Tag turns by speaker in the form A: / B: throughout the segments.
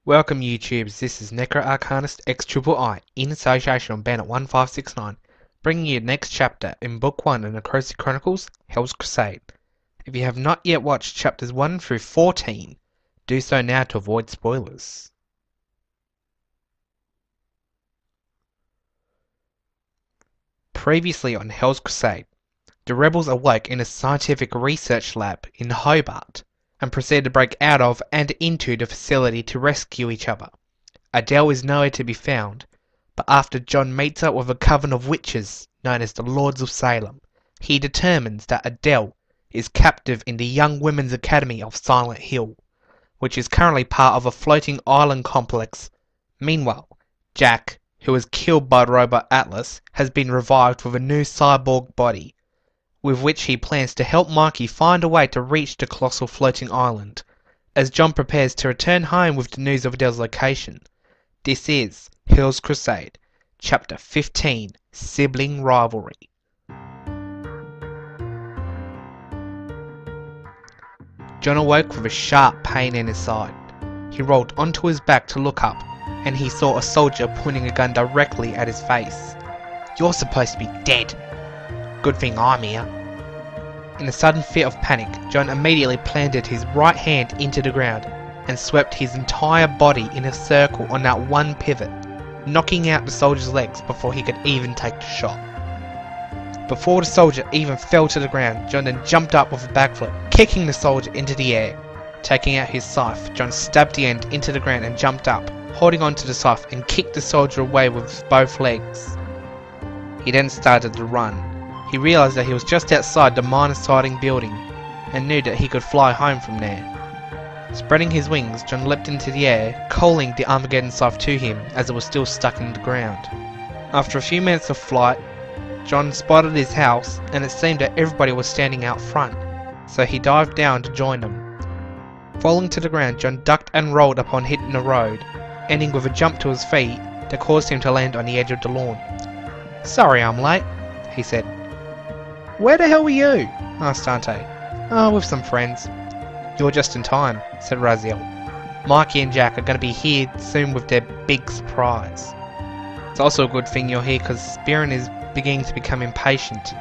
A: Welcome YouTubers, this is Necro Arcanist XIII in association with Bandit 1569, bringing you the next chapter in Book 1 in the Crusade Chronicles, Hell's Crusade. If you have not yet watched chapters 1 through 14, do so now to avoid spoilers. Previously on Hell's Crusade, the rebels awoke in a scientific research lab in Hobart, and proceeded to break out of and into the facility to rescue each other. Adele is nowhere to be found, but after John meets up with a coven of witches known as the Lords of Salem, he determines that Adele is captive in the Young Women's Academy of Silent Hill, which is currently part of a floating island complex. Meanwhile, Jack, who was killed by the robot Atlas, has been revived with a new cyborg body, with which he plans to help Mikey find a way to reach the colossal floating island, as John prepares to return home with the news of Adele's location. This is Hell's Crusade, Chapter 15, Sibling Rivalry. John awoke with a sharp pain in his side. He rolled onto his back to look up, and he saw a soldier pointing a gun directly at his face. "You're supposed to be dead. Good thing I'm here." In a sudden fit of panic, John immediately planted his right hand into the ground and swept his entire body in a circle on that one pivot, knocking out the soldier's legs before he could even take the shot. Before the soldier even fell to the ground, John then jumped up with a backflip, kicking the soldier into the air. Taking out his scythe, John stabbed the end into the ground and jumped up, holding onto the scythe, and kicked the soldier away with both legs. He then started to run. He realised that he was just outside the minor siding building, and knew that he could fly home from there. Spreading his wings, John leapt into the air, calling the Armageddon scythe to him as it was still stuck in the ground. After a few minutes of flight, John spotted his house, and it seemed that everybody was standing out front, so he dived down to join them. Falling to the ground, John ducked and rolled upon hitting the road, ending with a jump to his feet that caused him to land on the edge of the lawn. "Sorry I'm late," he said. "Where the hell were you?" asked Dante. "Oh, with some friends." "You're just in time," said Raziel. "Mikey and Jack are going to be here soon with their big surprise." It's also a good thing you're here because Spearin is beginning to become impatient.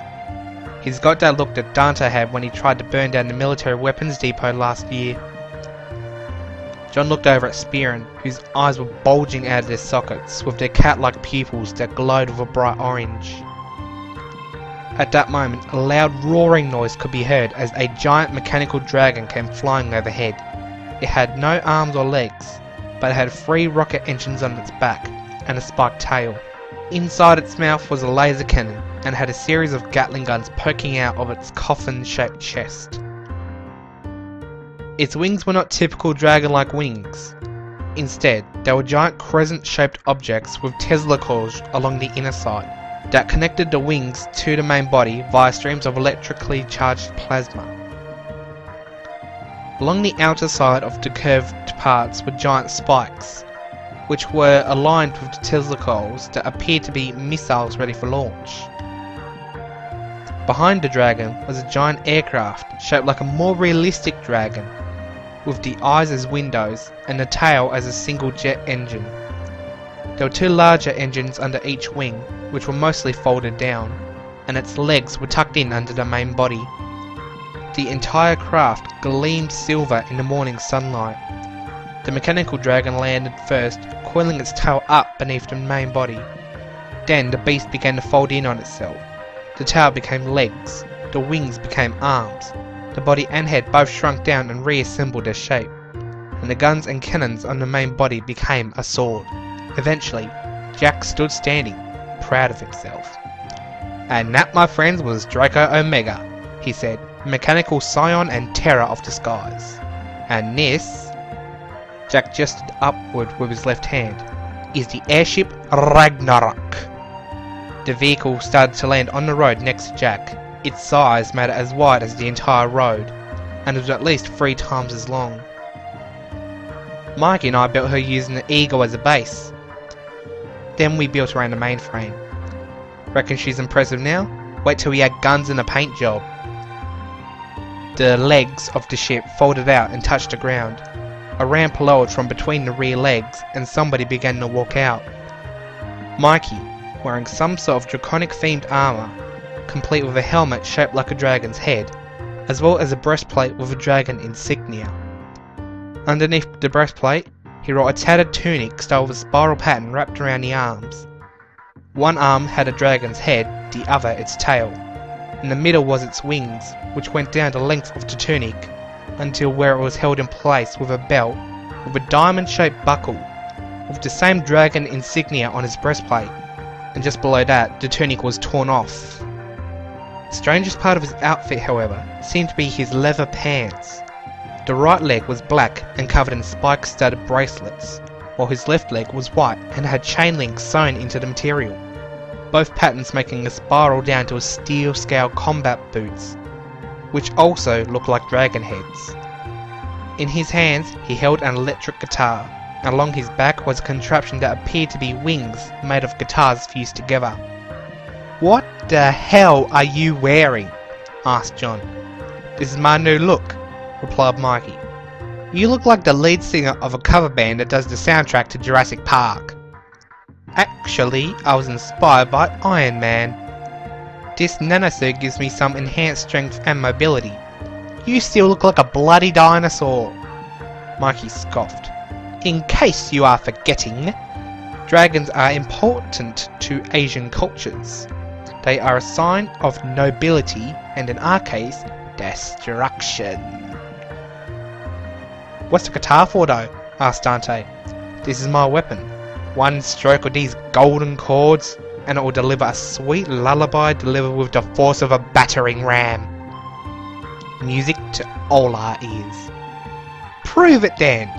A: He's got that look that Dante had when he tried to burn down the military weapons depot last year. John looked over at Spearin, whose eyes were bulging out of their sockets with their cat-like pupils that glowed with a bright orange. At that moment, a loud roaring noise could be heard as a giant mechanical dragon came flying overhead. It had no arms or legs, but it had 3 rocket engines on its back and a spiked tail. Inside its mouth was a laser cannon and had a series of Gatling guns poking out of its coffin-shaped chest. Its wings were not typical dragon-like wings. Instead, they were giant crescent-shaped objects with Tesla coils along the inner side that connected the wings to the main body via streams of electrically charged plasma. Along the outer side of the curved parts were giant spikes, which were aligned with the Tesla coils that appeared to be missiles ready for launch. Behind the dragon was a giant aircraft shaped like a more realistic dragon, with the eyes as windows and the tail as a single jet engine. There were 2 larger engines under each wing, which were mostly folded down, and its legs were tucked in under the main body. The entire craft gleamed silver in the morning sunlight. The mechanical dragon landed first, coiling its tail up beneath the main body. Then the beast began to fold in on itself. The tail became legs, the wings became arms, the body and head both shrunk down and reassembled their shape, and the guns and cannons on the main body became a sword. Eventually, Jack stood standing, proud of himself. "And that, my friends, was Draco Omega," he said, "mechanical scion and terror of the skies. And this," Jack gestured upward with his left hand, "is the airship Ragnarok." The vehicle started to land on the road next to Jack. Its size made it as wide as the entire road, and it was at least 3 times as long. "Mikey and I built her using the Eagle as a base. Then we built around the mainframe. Reckon she's impressive now? Wait till we add guns and a paint job." The legs of the ship folded out and touched the ground. a ramp lowered from between the rear legs and somebody began to walk out. Mikey, wearing some sort of draconic themed armour, complete with a helmet shaped like a dragon's head, as well as a breastplate with a dragon insignia. Underneath the breastplate, he wore a tattered tunic styled with a spiral pattern wrapped around the arms. One arm had a dragon's head, the other its tail. In the middle was its wings, which went down the length of the tunic, until where it was held in place with a belt with a diamond-shaped buckle, with the same dragon insignia on his breastplate, and just below that, the tunic was torn off. The strangest part of his outfit, however, seemed to be his leather pants. The right leg was black and covered in spike-studded bracelets, while his left leg was white and had chain links sewn into the material, both patterns making a spiral down to his steel-scale combat boots, which also looked like dragon heads. In his hands, he held an electric guitar, and along his back was a contraption that appeared to be wings made of guitars fused together. "What the hell are you wearing?" asked John. "This is my new look," replied Mikey. "You look like the lead singer of a cover band that does the soundtrack to Jurassic Park." "Actually, I was inspired by Iron Man. This nanosuit gives me some enhanced strength and mobility. You still look like a bloody dinosaur." Mikey scoffed. "In case you are forgetting, dragons are important to Asian cultures. They are a sign of nobility and, in our case, destruction." "What's the guitar for, though?" asked Dante. "This is my weapon. One stroke of these golden chords, and it will deliver a sweet lullaby delivered with the force of a battering ram. Music to all our ears." "Prove it then!"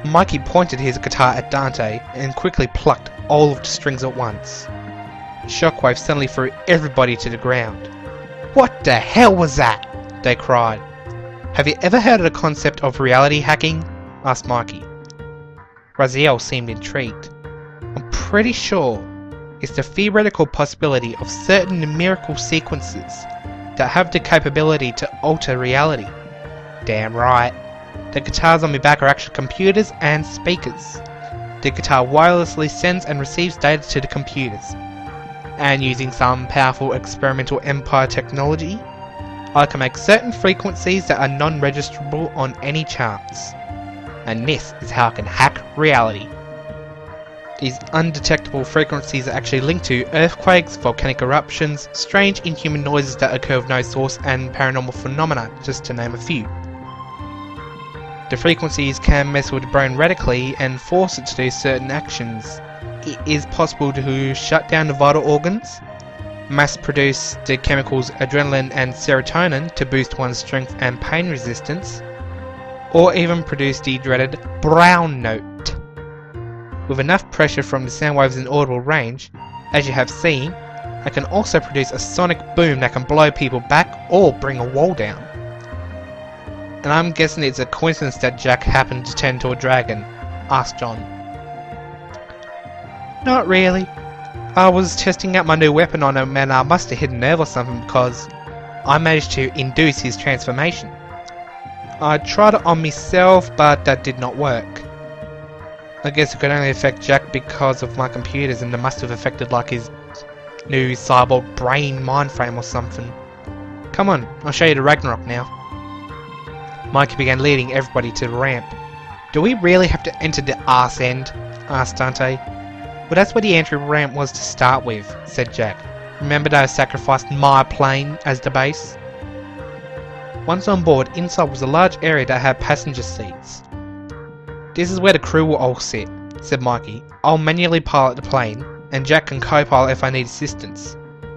A: Mikey pointed his guitar at Dante and quickly plucked all of the strings at once. Shockwave suddenly threw everybody to the ground. "What the hell was that?" they cried. "Have you ever heard of the concept of reality hacking?" asked Mikey. Raziel seemed intrigued. "I'm pretty sure it's the theoretical possibility of certain numerical sequences that have the capability to alter reality." "Damn right. The guitars on my back are actually computers and speakers. The guitar wirelessly sends and receives data to the computers. And using some powerful experimental Empire technology, I can make certain frequencies that are non-registrable on any charts. And this is how I can hack reality. These undetectable frequencies are actually linked to earthquakes, volcanic eruptions, strange inhuman noises that occur with no source, and paranormal phenomena, just to name a few. The frequencies can mess with the brain radically and force it to do certain actions. It is possible to shut down the vital organs, mass produce the chemicals adrenaline and serotonin to boost one's strength and pain resistance, or even produce the dreaded brown note. With enough pressure from the sound waves in audible range, as you have seen, I can also produce a sonic boom that can blow people back or bring a wall down." "And I'm guessing it's a coincidence that Jack happened to turn into a dragon?" asked John. "Not really. I was testing out my new weapon on him and I must have hit a nerve or something because I managed to induce his transformation. I tried it on myself, but that did not work. I guess it could only affect Jack because of my computers, and it must have affected like his new cyborg brain mind frame or something. Come on, I'll show you the Ragnarok now." Mikey began leading everybody to the ramp. "Do we really have to enter the arse end?" asked Dante. "Well, that's where the entry ramp was to start with," said Jack. "Remember that I sacrificed my plane as the base?" Once on board, inside was a large area that had passenger seats. "This is where the crew will all sit," said Mikey. "I'll manually pilot the plane, and Jack can co-pilot if I need assistance.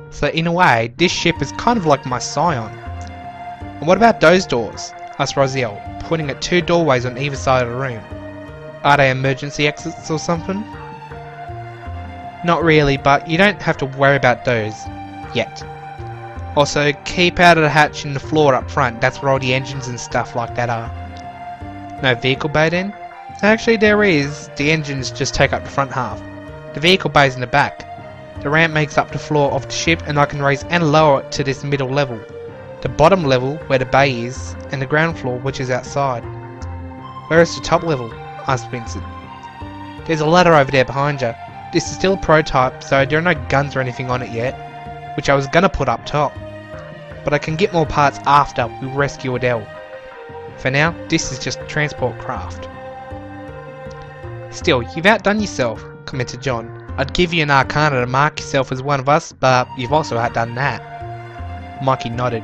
A: So in a way, this ship is kind of like my Scion." "And what about those doors?" asked Raziel, pointing at two doorways on either side of the room. "Are they emergency exits or something?" "Not really, but you don't have to worry about those. Yet. Also, keep out of the hatch in the floor up front, that's where all the engines and stuff like that are." "No vehicle bay then?" "Actually there is, the engines just take up the front half. The vehicle bay's in the back. The ramp makes up the floor of the ship and I can raise and lower it to this middle level. The bottom level, where the bay is, and the ground floor which is outside." Where is the top level? Asked Vincent. There's a ladder over there behind you. This is still a prototype, so there are no guns or anything on it yet, which I was gonna put up top. But I can get more parts after we rescue Adele. For now, this is just a transport craft. Still, you've outdone yourself, commented John. I'd give you an arcana to mark yourself as one of us, but you've also outdone that. Mikey nodded.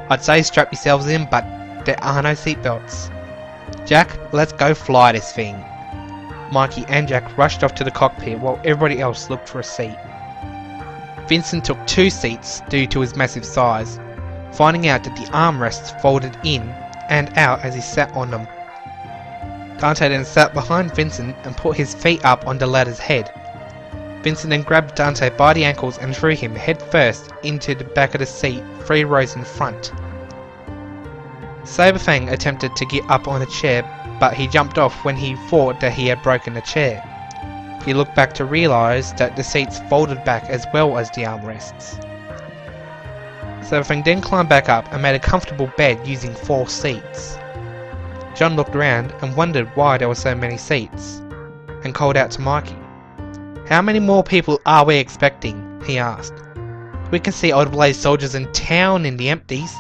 A: I'd say strap yourselves in, but there are no seatbelts. Jack, let's go fly this thing. Mikey and Jack rushed off to the cockpit while everybody else looked for a seat. Vincent took 2 seats due to his massive size, finding out that the armrests folded in and out as he sat on them. Dante then sat behind Vincent and put his feet up on the ladder's head. Vincent then grabbed Dante by the ankles and threw him head first into the back of the seat, 3 rows in front. Saberfang attempted to get up on a chair, but he jumped off when he thought that he had broken the chair. He looked back to realise that the seats folded back as well as the armrests. Saberfang then climbed back up and made a comfortable bed using 4 seats. John looked around and wondered why there were so many seats, and called out to Mikey. How many more people are we expecting? He asked. We can see Old Blaze soldiers in town in the empties.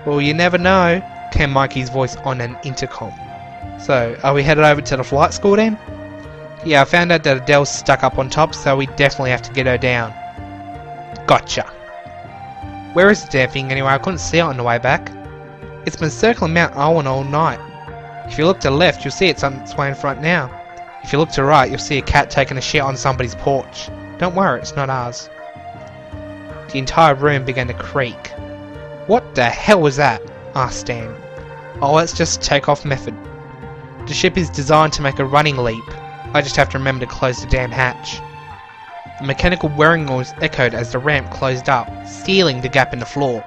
A: Well, you never know, came Mikey's voice on an intercom. So, are we headed over to the flight school then? Yeah, I found out that Adele's stuck up on top, so we definitely have to get her down. Gotcha. Where is the damn thing anyway? I couldn't see it on the way back. It's been circling Mount Owen all night. If you look to the left, you'll see it's on its way in front now. If you look to the right, you'll see a cat taking a shit on somebody's porch. Don't worry, it's not ours. The entire room began to creak. What the hell was that? Asked Stan. Oh, it's just a takeoff method. The ship is designed to make a running leap. I just have to remember to close the damn hatch. The mechanical whirring noise echoed as the ramp closed up, sealing the gap in the floor.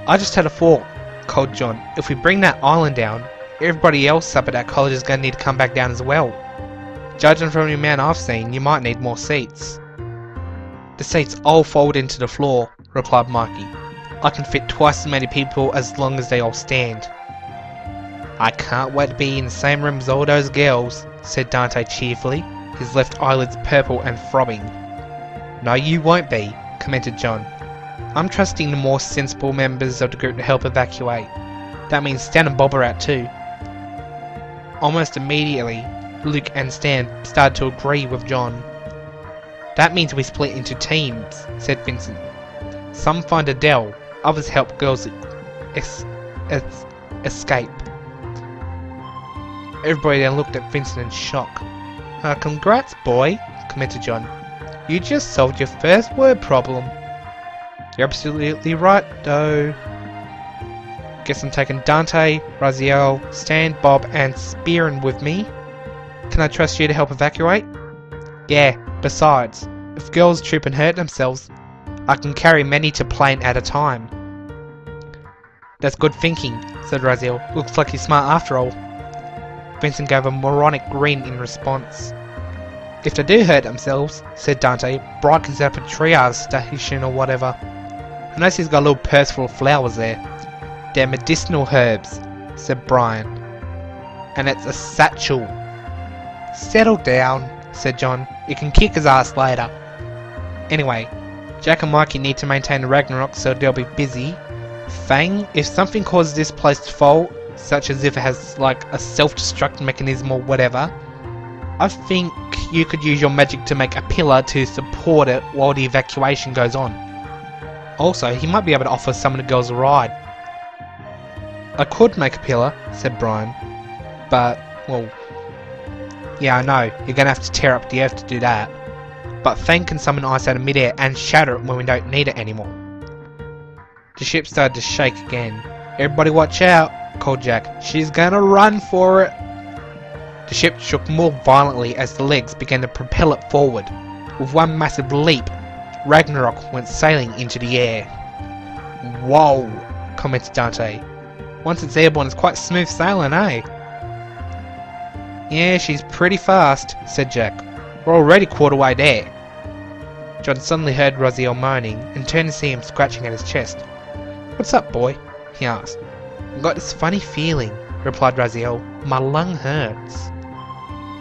A: I just had a thought, called John. If we bring that island down, everybody else up at that college is going to need to come back down as well. Judging from the amount I've seen, you might need more seats. The seats all fold into the floor, replied Mikey. I can fit twice as many people as long as they all stand. I can't wait to be in the same room as all those girls, said Dante cheerfully, his left eyelids purple and throbbing. No, you won't be, commented John. I'm trusting the more sensible members of the group to help evacuate. That means Stan and Bob are out too. Almost immediately, Luke and Stan started to agree with John. That means we split into teams, said Vincent. Some find Adele, others help girls escape. Everybody then looked at Vincent in shock. Congrats, boy, commented John. You just solved your first word problem. You're absolutely right, though. Guess I'm taking Dante, Raziel, Stan, Bob, and Spearin with me. Can I trust you to help evacuate? Yeah, besides, if girls trip and hurt themselves, I can carry many to plane at a time. That's good thinking, said Raziel. Looks like you're smart after all. Vincent gave a moronic grin in response. If they do hurt themselves, said Dante, Brian can set up a triage station or whatever. I notice he's got a little purse full of flowers there. They're medicinal herbs, said Brian. And it's a satchel. Settle down, said John. You can kick his ass later. Anyway, Jack and Mikey need to maintain the Ragnarok, so they'll be busy. Fang, if something causes this place to fall, such as if it has like a self-destruct mechanism or whatever, I think you could use your magic to make a pillar to support it while the evacuation goes on. Also, he might be able to offer some of the girls a ride. I could make a pillar, said Brian, but, well, yeah, I know, you're gonna have to tear up the earth to do that. But Fang can summon ice out of midair and shatter it when we don't need it anymore. The ship started to shake again. Everybody watch out, called Jack. She's gonna run for it. The ship shook more violently as the legs began to propel it forward. With one massive leap, Ragnarok went sailing into the air. Whoa, commented Dante. Once it's airborne, it's quite smooth sailing, eh? Yeah, she's pretty fast, said Jack. We're already quarter way there. John suddenly heard Raziel moaning and turned to see him scratching at his chest. What's up, boy? He asked. I've got this funny feeling. replied Raziel. My lung hurts.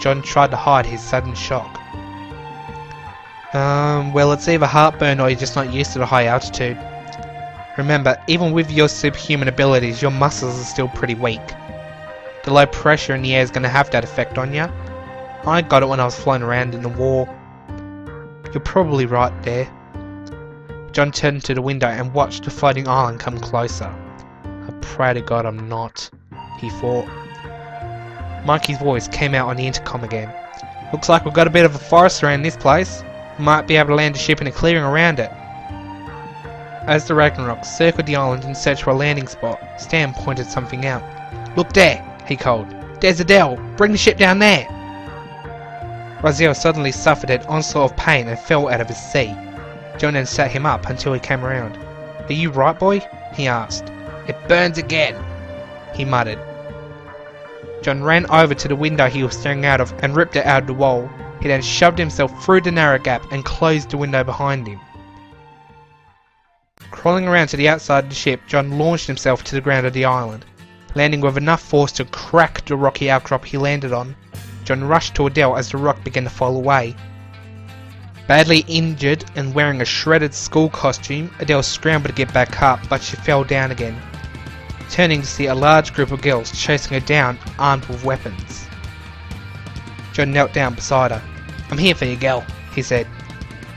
A: John tried to hide his sudden shock. Well, it's either heartburn or you're just not used to the high altitude. Remember, even with your superhuman abilities, your muscles are still pretty weak. The low pressure in the air is going to have that effect on you. I got it when I was flying around in the war. You're probably right there. John turned to the window and watched the floating island come closer. I pray to God I'm not, he thought. Mikey's voice came out on the intercom again. Looks like we've got a bit of a forest around this place. Might be able to land a ship in a clearing around it. As the Ragnarok circled the island in search for a landing spot, Stan pointed something out. Look there, he called. There's Adele. Bring the ship down there. Raziel suddenly suffered an onslaught of pain and fell out of his seat. John then sat him up until he came around. Are you right, boy? He asked. It burns again, he muttered. John ran over to the window he was staring out of and ripped it out of the wall. He then shoved himself through the narrow gap and closed the window behind him. Crawling around to the outside of the ship, John launched himself to the ground of the island. Landing with enough force to crack the rocky outcrop he landed on, John rushed to Adele as the rock began to fall away. Badly injured and wearing a shredded school costume, Adele scrambled to get back up, but she fell down again, turning to see a large group of girls chasing her down, armed with weapons. John knelt down beside her. I'm here for you, girl, he said.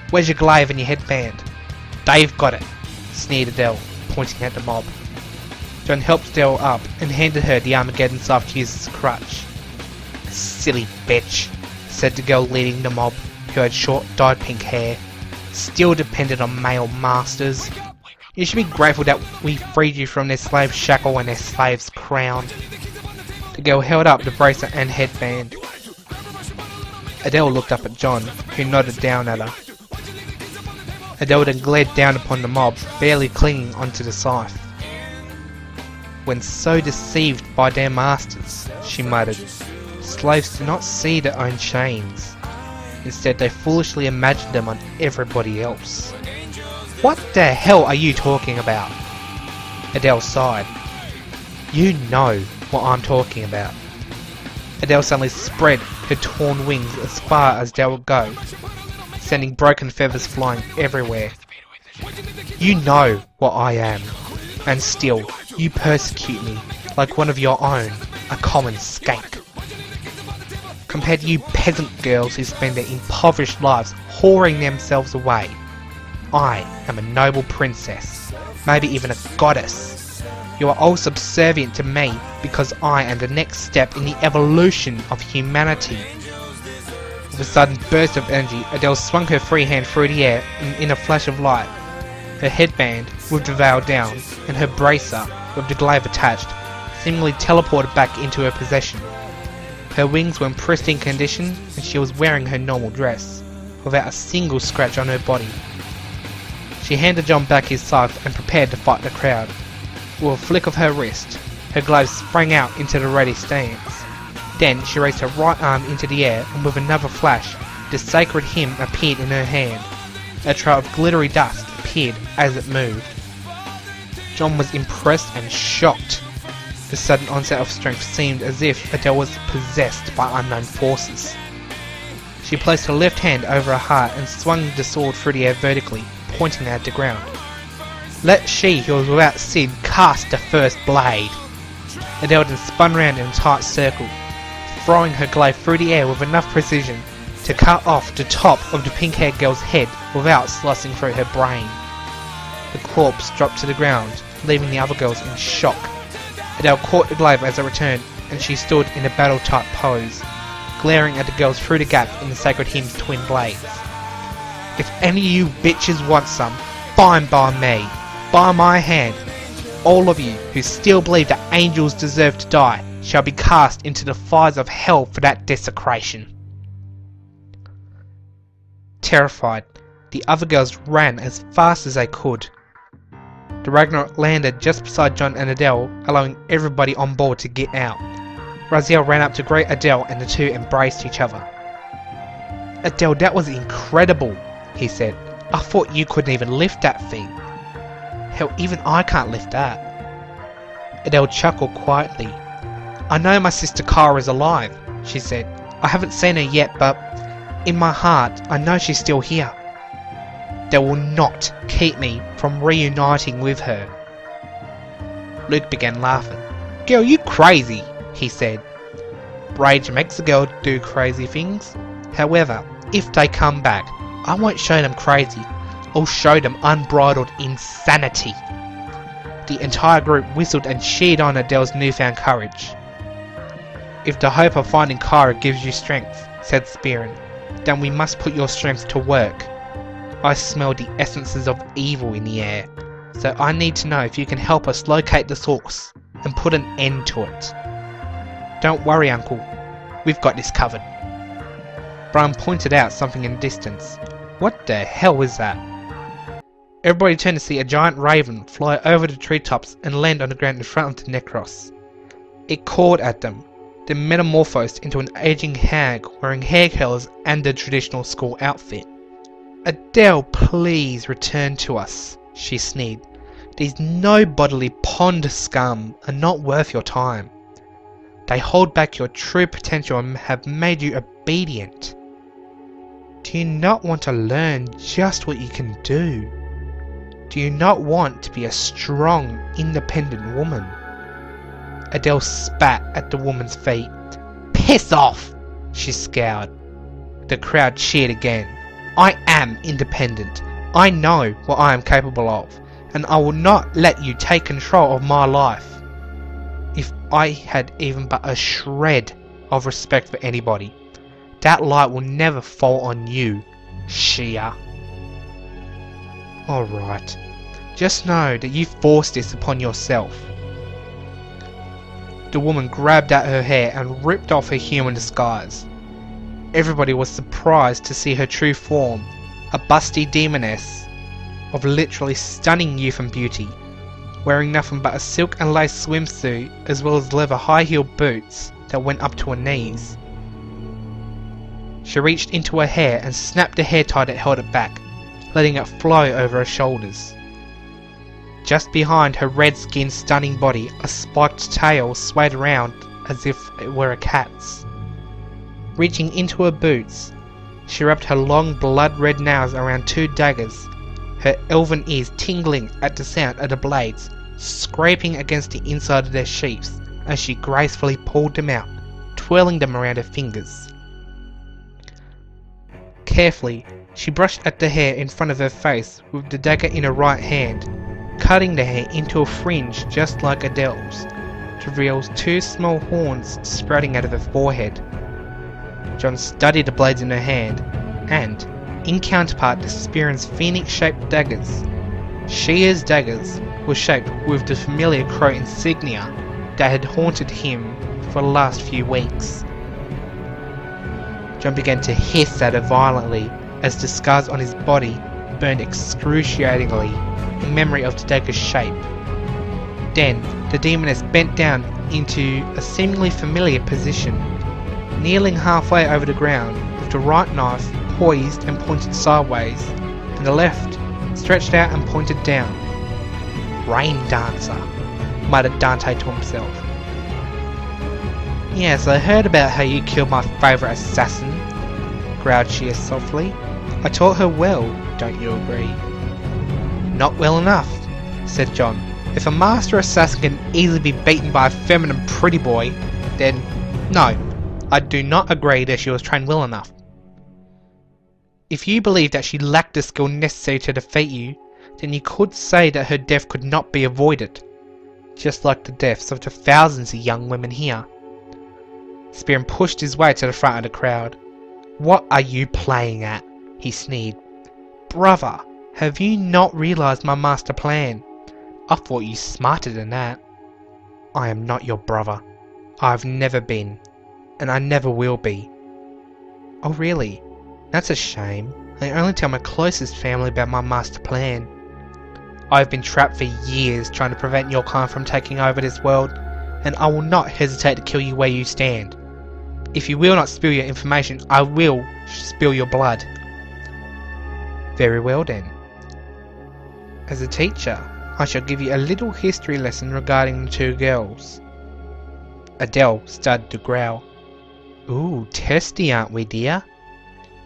A: Where's your glaive and your headband? Dave got it, sneered Adele, pointing at the mob. John helped Adele up and handed her the Armageddon staff to use as a crutch. Silly bitch, said the girl leading the mob, who had short dyed pink hair. Still dependent on male masters. You should be grateful that we freed you from their slave shackle and their slave's crown. The girl held up the bracelet and headband. Adele looked up at John, who nodded down at her. Adele then glared down upon the mob, barely clinging onto the scythe. When so deceived by their masters, she muttered, slaves do not see their own chains. Instead, they foolishly imagine them on everybody else. What the hell are you talking about? Adele sighed. You know what I'm talking about. Adele suddenly spread her torn wings as far as they would go, sending broken feathers flying everywhere. You know what I am, and still you persecute me like one of your own, a common skank. Compared to you peasant girls who spend their impoverished lives whoring themselves away, I am a noble princess, maybe even a goddess. You are all subservient to me because I am the next step in the evolution of humanity. With a sudden burst of energy, Adele swung her free hand through the air in a flash of light. Her headband, with the veil down, and her bracer, with the glaive attached, seemingly teleported back into her possession. Her wings were in pristine condition, and she was wearing her normal dress, without a single scratch on her body. She handed John back his scythe and prepared to fight the crowd. With a flick of her wrist, her glaive sprang out into the ready stance. Then she raised her right arm into the air, and with another flash, the sacred hymn appeared in her hand. A trail of glittery dust appeared as it moved. John was impressed and shocked. The sudden onset of strength seemed as if Adele was possessed by unknown forces. She placed her left hand over her heart and swung the sword through the air vertically, pointing at the ground. Let she who was without sin cast the first blade. Adele then spun round in a tight circle, throwing her glaive through the air with enough precision to cut off the top of the pink-haired girl's head without slicing through her brain. The corpse dropped to the ground, leaving the other girls in shock. Adele caught the glaive as it returned, and she stood in a battle-type pose, glaring at the girls through the gap in the sacred hymn's twin blades. If any of you bitches want some, fine by me, by my hand. All of you who still believe that angels deserve to die shall be cast into the fires of hell for that desecration. Terrified, the other girls ran as fast as they could. The Ragnarok landed just beside John and Adele, allowing everybody on board to get out. Raziel ran up to greet Adele and the two embraced each other. Adele, that was incredible, he said. I thought you couldn't even lift that thing. Hell, even I can't lift that. Adele chuckled quietly. I know my sister Kara is alive, she said. I haven't seen her yet, but in my heart, I know she's still here. They will not keep me from reuniting with her. Luke began laughing. Girl, you crazy, he said. Rage makes a girl do crazy things. However, if they come back, I won't show them crazy. I'll show them unbridled insanity. The entire group whistled and cheered on Adele's newfound courage. If the hope of finding Kara gives you strength, said Spearin, then we must put your strength to work. I smell the essences of evil in the air, so I need to know if you can help us locate the source and put an end to it. Don't worry, Uncle. We've got this covered. Brian pointed out something in the distance. What the hell is that? Everybody turned to see a giant raven fly over the treetops and land on the ground in front of the Necros. It cawed at them, then metamorphosed into an aging hag wearing hair curlers and the traditional school outfit. Adele, please return to us, she sneered. These no-bodily pond scum are not worth your time. They hold back your true potential and have made you obedient. Do you not want to learn just what you can do? Do you not want to be a strong, independent woman? Adele spat at the woman's feet. Piss off! She scowled. The crowd cheered again. I am independent. I know what I am capable of, and I will not let you take control of my life. If I had even but a shred of respect for anybody, that light will never fall on you, Shia. Alright, just know that you forced this upon yourself. The woman grabbed at her hair and ripped off her human disguise. Everybody was surprised to see her true form, a busty demoness of literally stunning youth and beauty, wearing nothing but a silk and lace swimsuit as well as leather high-heeled boots that went up to her knees. She reached into her hair and snapped the hair tie that held it back, letting it flow over her shoulders. Just behind her red-skinned stunning body, a spiked tail swayed around as if it were a cat's. Reaching into her boots, she wrapped her long blood-red nails around two daggers, her elven ears tingling at the sound of the blades scraping against the inside of their sheaths as she gracefully pulled them out, twirling them around her fingers. Carefully, she brushed at the hair in front of her face with the dagger in her right hand, cutting the hair into a fringe just like Adele's, to reveal two small horns sprouting out of her forehead. John studied the blades in her hand, and, in counterpart to Spearin's phoenix-shaped daggers, Shia's daggers were shaped with the familiar crow insignia that had haunted him for the last few weeks. John began to hiss at her violently as the scars on his body burned excruciatingly in memory of the dagger's shape. Then, the demoness bent down into a seemingly familiar position, kneeling halfway over the ground with the right knife poised and pointed sideways, and the left stretched out and pointed down. Rain Dancer, muttered Dante to himself. Yes, I heard about how you killed my favourite assassin, growled Shia softly. I taught her well, don't you agree? Not well enough, said John. If a master assassin can easily be beaten by a feminine pretty boy, then no, I do not agree that she was trained well enough. If you believe that she lacked the skill necessary to defeat you, then you could say that her death could not be avoided, just like the deaths of the thousands of young women here. Spearin pushed his way to the front of the crowd. What are you playing at? He sneered. Brother, have you not realized my master plan? I thought you smarter than that. I am not your brother. I've never been, and I never will be. Oh really? That's a shame. I only tell my closest family about my master plan. I've been trapped for years trying to prevent your kind from taking over this world, and I will not hesitate to kill you where you stand. If you will not spill your information, I will spill your blood. Very well then. As a teacher, I shall give you a little history lesson regarding the two girls. Adele started to growl. Ooh, testy aren't we, dear?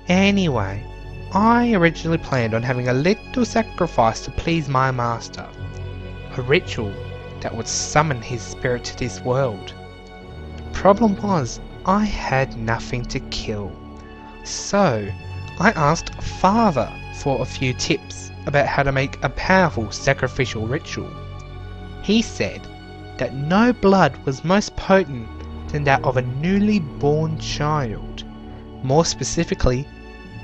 A: Anyway, I originally planned on having a little sacrifice to please my master. A ritual that would summon his spirit to this world. Problem was, I had nothing to kill. So, I asked Father for a few tips about how to make a powerful sacrificial ritual. He said that no blood was most potent than that of a newly born child. More specifically,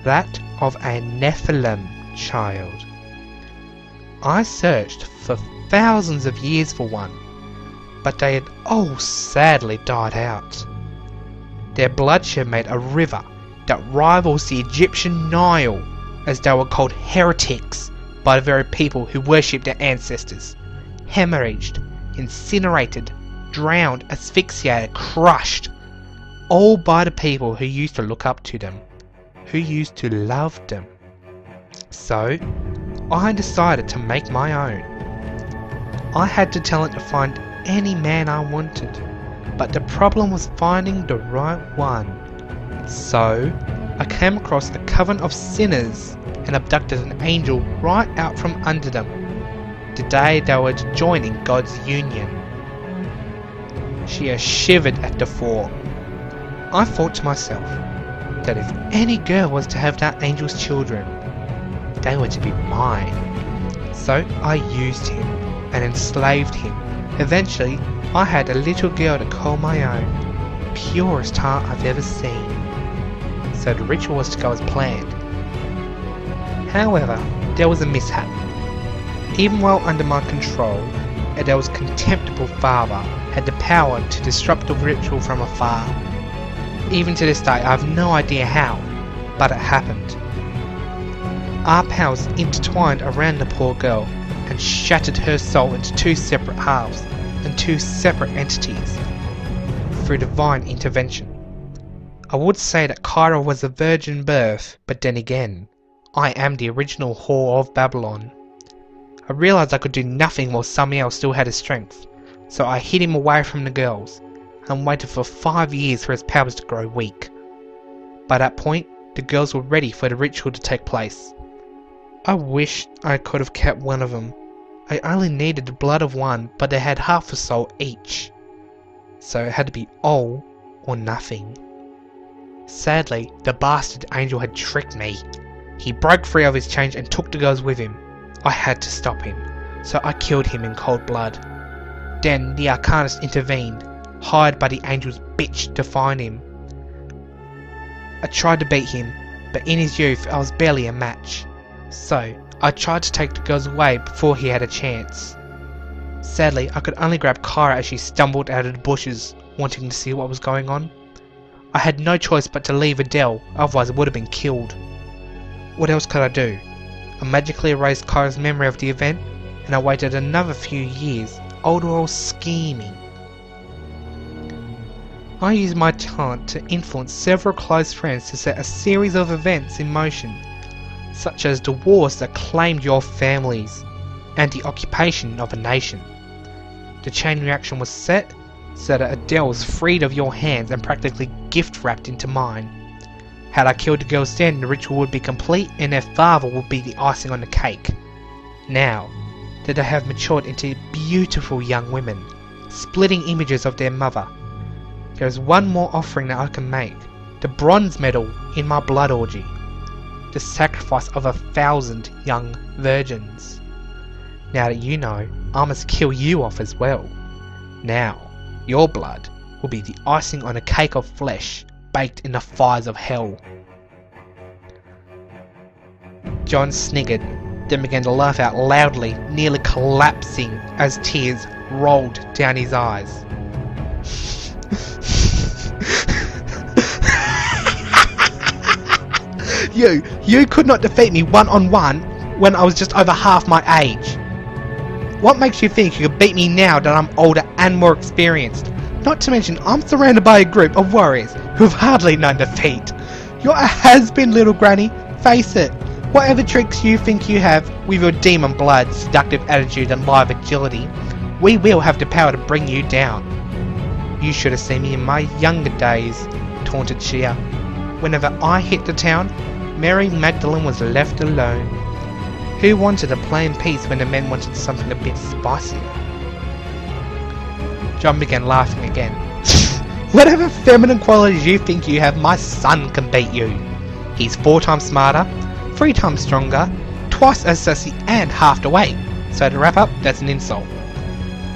A: that of a Nephilim child. I searched for thousands of years for one, but they had all sadly died out. Their bloodshed made a river that rivals the Egyptian Nile, as they were called heretics by the very people who worshipped their ancestors. Hemorrhaged, incinerated, drowned, asphyxiated, crushed, all by the people who used to look up to them, who used to love them. So, I decided to make my own. I had the talent to find any man I wanted, but the problem was finding the right one. So, I came across a coven of sinners and abducted an angel right out from under them, the day they were joining God's union. She shivered at the thought. I thought to myself that if any girl was to have that angel's children, they were to be mine. So I used him and enslaved him. Eventually, I had a little girl to call my own, purest heart I've ever seen. So the ritual was to go as planned. However, there was a mishap. Even while under my control, Adele's contemptible father had the power to disrupt the ritual from afar. Even to this day, I have no idea how, but it happened. Our powers intertwined around the poor girl and shattered her soul into two separate halves and two separate entities through divine intervention. I would say that Kyra was a virgin birth, but then again, I am the original whore of Babylon. I realised I could do nothing while Samael still had his strength, so I hid him away from the girls and waited for 5 years for his powers to grow weak. By that point, the girls were ready for the ritual to take place. I wished I could have kept one of them. I only needed the blood of one, but they had half a soul each. So it had to be all or nothing. Sadly, the bastard angel had tricked me. He broke free of his chains and took the girls with him. I had to stop him, so I killed him in cold blood. Then the Arcanist intervened, hired by the angel's bitch to find him. I tried to beat him, but in his youth I was barely a match. So, I tried to take the girls away before he had a chance. Sadly, I could only grab Kyra as she stumbled out of the bushes, wanting to see what was going on. I had no choice but to leave Adele, otherwise I would have been killed. What else could I do? I magically erased Kyra's memory of the event, and I waited another few years, all the while scheming. I used my talent to influence several close friends to set a series of events in motion, such as the wars that claimed your families, and the occupation of a nation. The chain reaction was set so that Adele was freed of your hands and practically gift wrapped into mine. Had I killed the girls then, the ritual would be complete and their father would be the icing on the cake. Now that they have matured into beautiful young women, splitting images of their mother, there is one more offering that I can make, the bronze medal in my blood orgy, the sacrifice of 1,000 young virgins. Now that you know, I must kill you off as well. Now, your blood will be the icing on a cake of flesh baked in the fires of hell. John sniggered, then began to laugh out loudly, nearly collapsing as tears rolled down his eyes. You could not defeat me one-on-one when I was just over half my age. What makes you think you could beat me now that I'm older and more experienced? Not to mention, I'm surrounded by a group of warriors who have hardly known defeat. You're a has-been, little granny. Face it. Whatever tricks you think you have with your demon blood, seductive attitude and live agility, we will have the power to bring you down. You should have seen me in my younger days, taunted Shia. Whenever I hit the town, Mary Magdalene was left alone. Who wanted a plain piece when the men wanted something a bit spicier? John began laughing again. Whatever feminine qualities you think you have, my son can beat you. He's 4 times smarter, 3 times stronger, twice as sassy and half the weight. So to wrap up, that's an insult.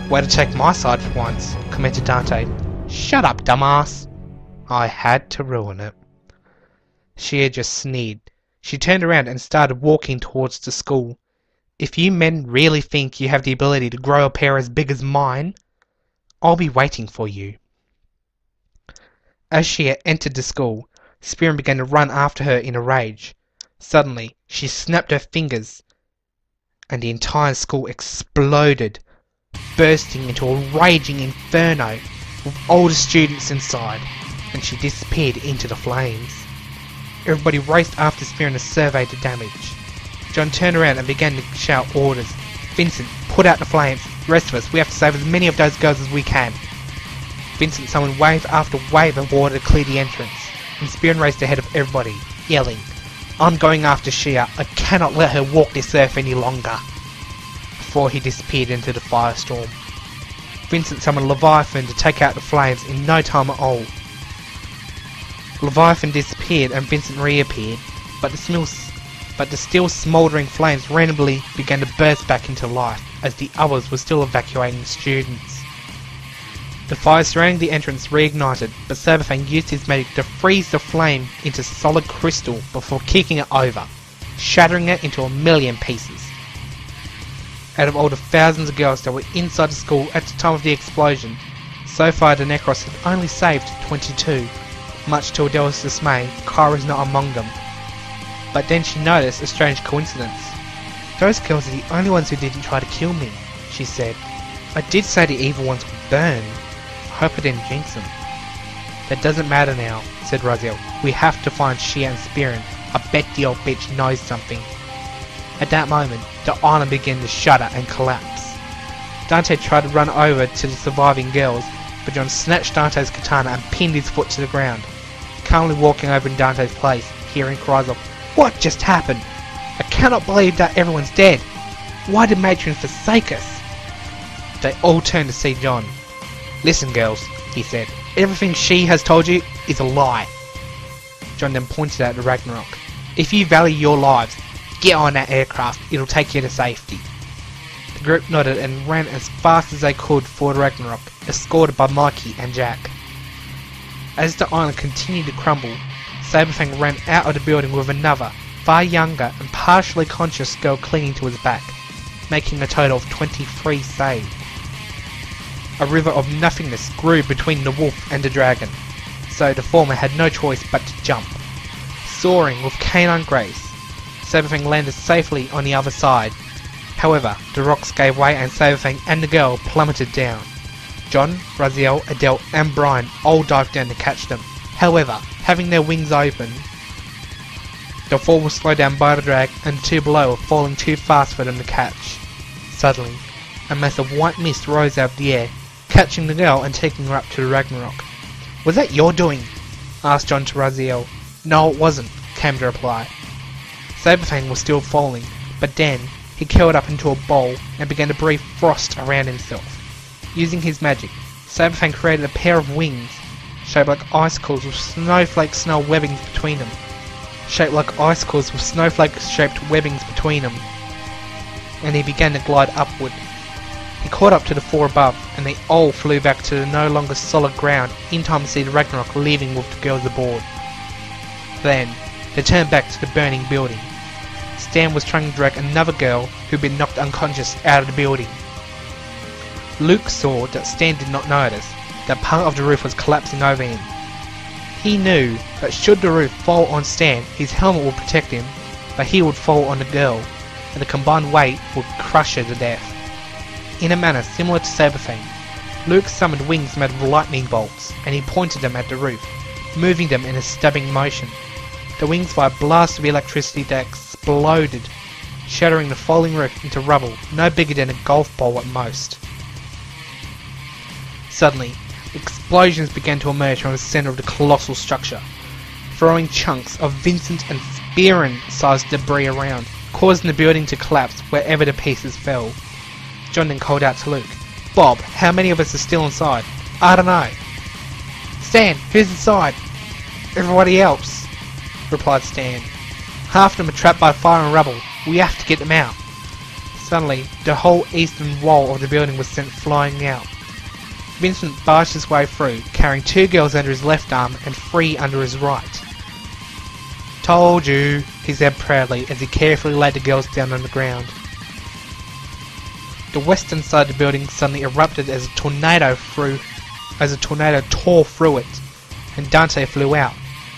A: Way to take my side for once, commented Dante. Shut up, dumbass. I had to ruin it. Shia just sneered. She turned around and started walking towards the school. If you men really think you have the ability to grow a pair as big as mine, I'll be waiting for you. As Shia entered the school, Spearman began to run after her in a rage. Suddenly, she snapped her fingers, and the entire school exploded, bursting into a raging inferno with older students inside, and she disappeared into the flames. Everybody raced after Spearman to survey the damage. John turned around and began to shout orders. Vincent, put out the flames. The rest of us, we have to save as many of those girls as we can. Vincent summoned wave after wave of water to clear the entrance, and Spearman raced ahead of everybody, yelling, I'm going after Shia. I cannot let her walk this earth any longer. Before he disappeared into the firestorm. Vincent summoned Leviathan to take out the flames in no time at all. Leviathan disappeared and Vincent reappeared, but the still smouldering flames randomly began to burst back into life as the others were still evacuating the students. The fire surrounding the entrance reignited, but Saberfang used his magic to freeze the flame into solid crystal before kicking it over, shattering it into 1,000,000 pieces. Out of all the thousands of girls that were inside the school at the time of the explosion, so far the Necros had only saved 22. Much to Adele's dismay, Kyra is not among them. But then she noticed a strange coincidence. Those girls are the only ones who didn't try to kill me, she said. I did say the evil ones would burn. I hope I didn't jinx them. That doesn't matter now, said Raziel. We have to find Shia and Spearman. I bet the old bitch knows something. At that moment, the island began to shudder and collapse. Dante tried to run over to the surviving girls, but John snatched Dante's katana and pinned his foot to the ground. Calmly walking over in Dante's place, hearing cries of, What just happened? I cannot believe that everyone's dead. Why did Matron forsake us? They all turned to see John. Listen, girls, he said. Everything she has told you is a lie. John then pointed out the Ragnarok. If you value your lives, get on that aircraft. It'll take you to safety. The group nodded and ran as fast as they could for the Ragnarok, escorted by Mikey and Jack. As the island continued to crumble, Saberfang ran out of the building with another, far younger and partially conscious girl clinging to his back, making a total of 23 saved. A river of nothingness grew between the wolf and the dragon, so the former had no choice but to jump. Soaring with canine grace, Saberfang landed safely on the other side. However, the rocks gave way and Saberfang and the girl plummeted down. John, Raziel, Adele and Brian all dived down to catch them. However, having their wings open, the fall was slowed down by the drag and the two below were falling too fast for them to catch. Suddenly, a mass of white mist rose out of the air, catching the girl and taking her up to the Ragnarok. Was that your doing? Asked John to Raziel. No, it wasn't, came the reply. Saberfang was still falling, but then he curled up into a ball and began to breathe frost around himself. Using his magic, Saberfang created a pair of wings, shaped like icicles with snowflake-shaped webbings between them. And he began to glide upward. He caught up to the four above, and they all flew back to the no longer solid ground in time to see the Ragnarok leaving with the girls aboard. Then, they turned back to the burning building. Stan was trying to drag another girl who'd been knocked unconscious out of the building. Luke saw that Stan did not notice that part of the roof was collapsing over him. He knew that should the roof fall on Stan, his helmet would protect him, but he would fall on the girl, and the combined weight would crush her to death. In a manner similar to Saberfang, Luke summoned wings made of lightning bolts, and he pointed them at the roof, moving them in a stabbing motion. The wings fired blasts of electricity that exploded, shattering the falling roof into rubble no bigger than a golf ball at most. Suddenly, Explosions began to emerge from the centre of the colossal structure, throwing chunks of Vincent and Spearin-sized debris around, causing the building to collapse wherever the pieces fell. John then called out to Luke, "Bob, how many of us are still inside?" "I don't know." "Stan, who's inside?" "Everybody else," replied Stan. "Half of them are trapped by fire and rubble. We have to get them out." Suddenly, the whole eastern wall of the building was sent flying out. Vincent barged his way through, carrying 2 girls under his left arm and 3 under his right. "Told you," he said proudly as he carefully laid the girls down on the ground. The western side of the building suddenly erupted as a tornado tore through it, and Dante flew out,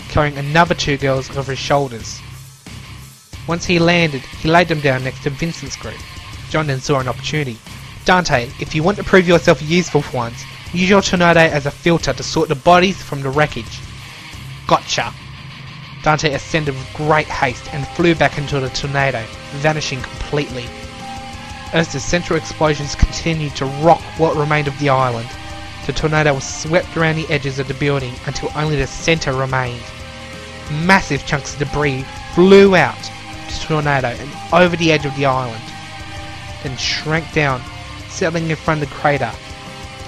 A: carrying another 2 girls over his shoulders. Once he landed, he laid them down next to Vincent's group. John then saw an opportunity. "Dante, if you want to prove yourself useful for once, use your tornado as a filter to sort the bodies from the wreckage." "Gotcha!" Dante ascended with great haste and flew back into the tornado, vanishing completely. As the central explosions continued to rock what remained of the island, the tornado was swept around the edges of the building until only the centre remained. Massive chunks of debris flew out the tornado and over the edge of the island, then shrank down, settling in front of the crater,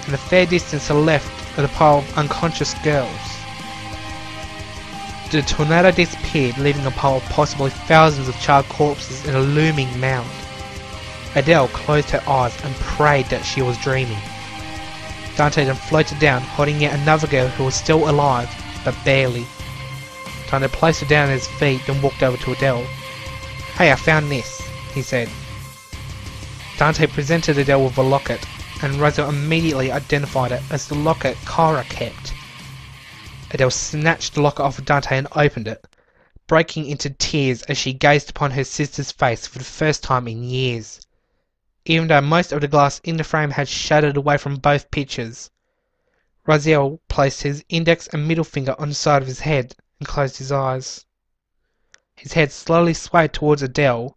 A: and a fair distance to the left of the pile of unconscious girls. The tornado disappeared, leaving a pile of possibly thousands of charred corpses in a looming mound. Adele closed her eyes and prayed that she was dreaming. Dante then floated down, holding yet another girl who was still alive, but barely. Dante placed her down at his feet, then walked over to Adele. "Hey, I found this," he said. Dante presented Adele with a locket, and Raziel immediately identified it as the locket Kyra kept. Adele snatched the locket off of Dante and opened it, breaking into tears as she gazed upon her sister's face for the first time in years. Even though most of the glass in the frame had shattered away from both pictures, Raziel placed his index and middle finger on the side of his head and closed his eyes. His head slowly swayed towards Adele,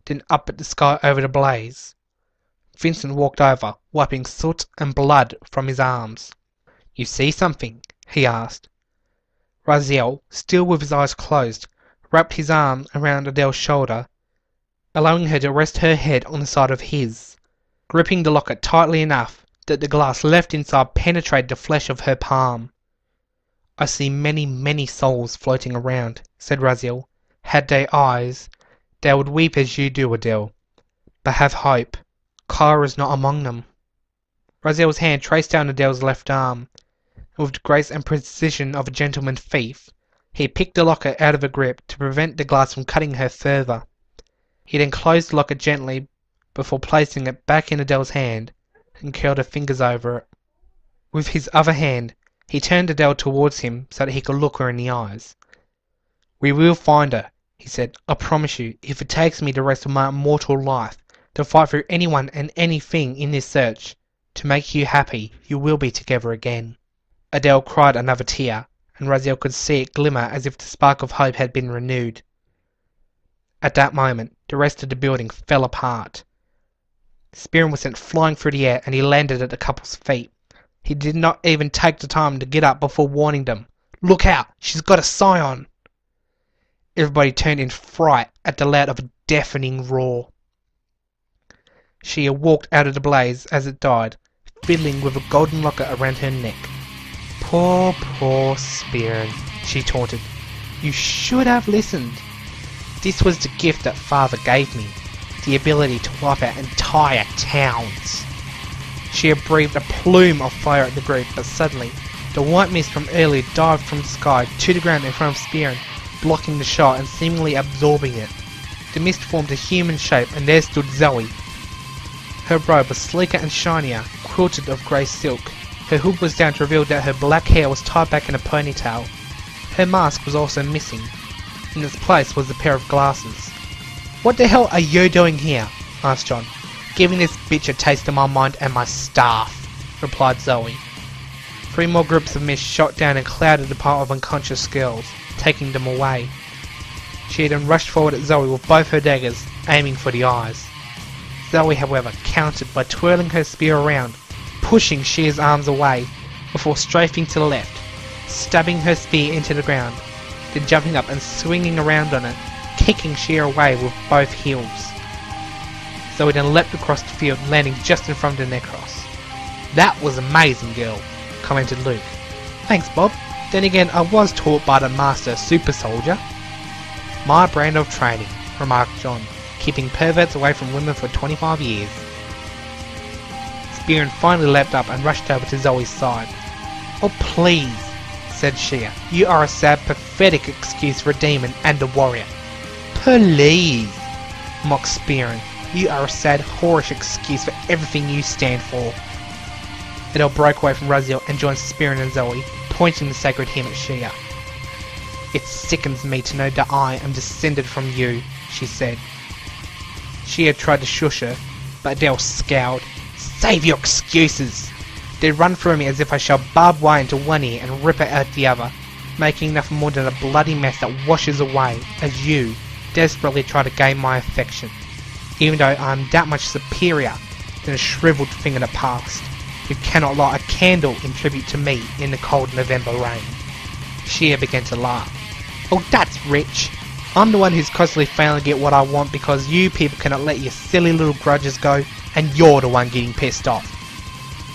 A: then up at the sky over the blaze. Vincent walked over, wiping soot and blood from his arms. "You see something?" he asked. Raziel, still with his eyes closed, wrapped his arm around Adele's shoulder, allowing her to rest her head on the side of his, gripping the locket tightly enough that the glass left inside penetrated the flesh of her palm. "I see many, many souls floating around," said Raziel. "Had they eyes, they would weep as you do, Adele. But have hope. Kyra is not among them." Raziel's hand traced down Adele's left arm, and with the grace and precision of a gentleman thief, he picked the locket out of her grip to prevent the glass from cutting her further. He then closed the locket gently before placing it back in Adele's hand and curled her fingers over it. With his other hand, he turned Adele towards him so that he could look her in the eyes. "We will find her," he said. "I promise you, if it takes me the rest of my mortal life to fight for anyone and anything in this search, to make you happy, you will be together again." Adele cried another tear, and Raziel could see it glimmer as if the spark of hope had been renewed. At that moment, the rest of the building fell apart. Spearin was sent flying through the air, and he landed at the couple's feet. He did not even take the time to get up before warning them. "Look out! She's got a scion!" Everybody turned in fright at the loud of a deafening roar. She walked out of the blaze as it died, fiddling with a golden locket around her neck. "Poor, poor Spearin," she taunted. "You should have listened. This was the gift that Father gave me, the ability to wipe out entire towns." She had breathed a plume of fire at the group, but suddenly, the white mist from earlier dived from the sky to the ground in front of Spearin, blocking the shot and seemingly absorbing it. The mist formed a human shape, and there stood Zoe. Her robe was sleeker and shinier, quilted of grey silk. Her hood was down to reveal that her black hair was tied back in a ponytail. Her mask was also missing. In its place was a pair of glasses. "What the hell are you doing here?" asked John. "Giving this bitch a taste of my mind and my staff," replied Zoe. 3 more groups of mist shot down and clouded the pile of unconscious girls, taking them away. She then rushed forward at Zoe with both her daggers, aiming for the eyes. Zoe, however, countered by twirling her spear around, pushing Shear's arms away, before strafing to the left, stabbing her spear into the ground, then jumping up and swinging around on it, kicking Shea away with both heels. Zoe then leapt across the field, landing just in front of the Necros. "That was amazing, girl," commented Luke. "Thanks, Bob. Then again, I was taught by the Master Super Soldier." "My brand of training," remarked John, keeping perverts away from women for 25 years. Spearin finally leapt up and rushed over to Zoe's side. "Oh please," said Shea. "You are a sad, pathetic excuse for a demon and a warrior." "Please," mocked Spearin. "You are a sad, whorish excuse for everything you stand for." Adele broke away from Raziel and joined Spearin and Zoe, pointing the sacred hymn at Shea. "It sickens me to know that I am descended from you," she said. Shea tried to shush her, but Adele scowled. "Save your excuses! They run through me as if I shall barb wire into one ear and rip it out the other, making nothing more than a bloody mess that washes away as you desperately try to gain my affection, even though I am that much superior than a shriveled thing in the past, who cannot light a candle in tribute to me in the cold November rain." Shea began to laugh. "Oh, that's rich. I'm the one who's constantly failing to get what I want because you people cannot let your silly little grudges go, and you're the one getting pissed off.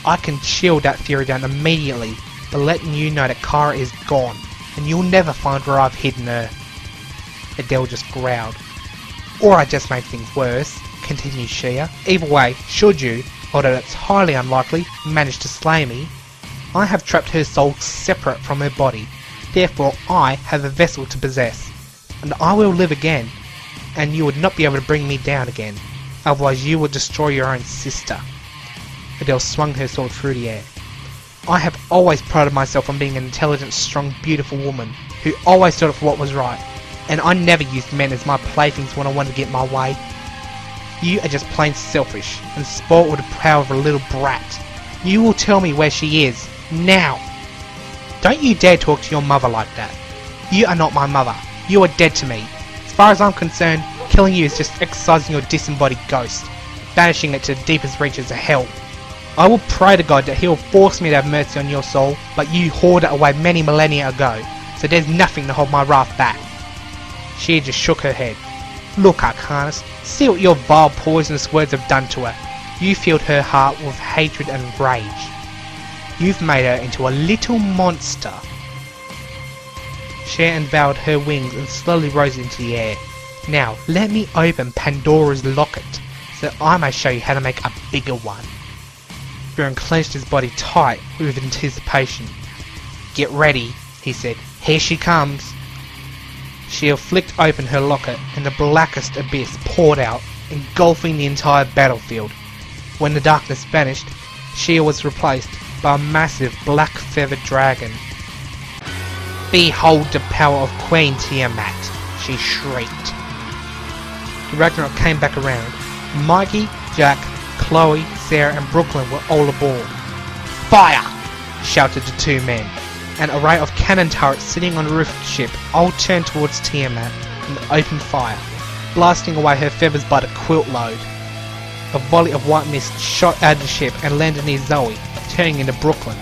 A: I can chill that theory down immediately by letting you know that Kara is gone, and you'll never find where I've hidden her." Adele just growled. "Or I just made things worse," continued Shea. "Either way, should you, although that's highly unlikely, manage to slay me, I have trapped her soul separate from her body. Therefore I have a vessel to possess, and I will live again, and you would not be able to bring me down again. Otherwise you would destroy your own sister." Adele swung her sword through the air. "I have always prided myself on being an intelligent, strong, beautiful woman, who always stood up for what was right, and I never used men as my playthings when I wanted to get my way. You are just plain selfish, and spoiled with the power of a little brat. You will tell me where she is, now! Don't you dare talk to your mother like that. You are not my mother. You are dead to me. As far as I'm concerned, killing you is just exercising your disembodied ghost, banishing it to the deepest reaches of hell. I will pray to God that he will force me to have mercy on your soul, but you hoarded it away many millennia ago, so there's nothing to hold my wrath back." She just shook her head. "Look, Arcanist, see what your vile, poisonous words have done to her. You filled her heart with hatred and rage. You've made her into a little monster." Shea unveiled her wings and slowly rose into the air. "Now, let me open Pandora's locket, so I may show you how to make a bigger one." Spearin clenched his body tight with anticipation. "Get ready," he said. "Here she comes." Shea flicked open her locket and the blackest abyss poured out, engulfing the entire battlefield. When the darkness vanished, Shea was replaced by a massive black feathered dragon. "Behold the power of Queen Tiamat," she shrieked. The Ragnarok came back around. Mikey, Jack, Chloe, Sarah and Brooklyn were all aboard. "Fire!" shouted the two men. An array of cannon turrets sitting on the roof of the ship all turned towards Tiamat and opened fire, blasting away her feathers by the quilt load. A volley of white mist shot out of the ship and landed near Zoe, turning into Brooklyn.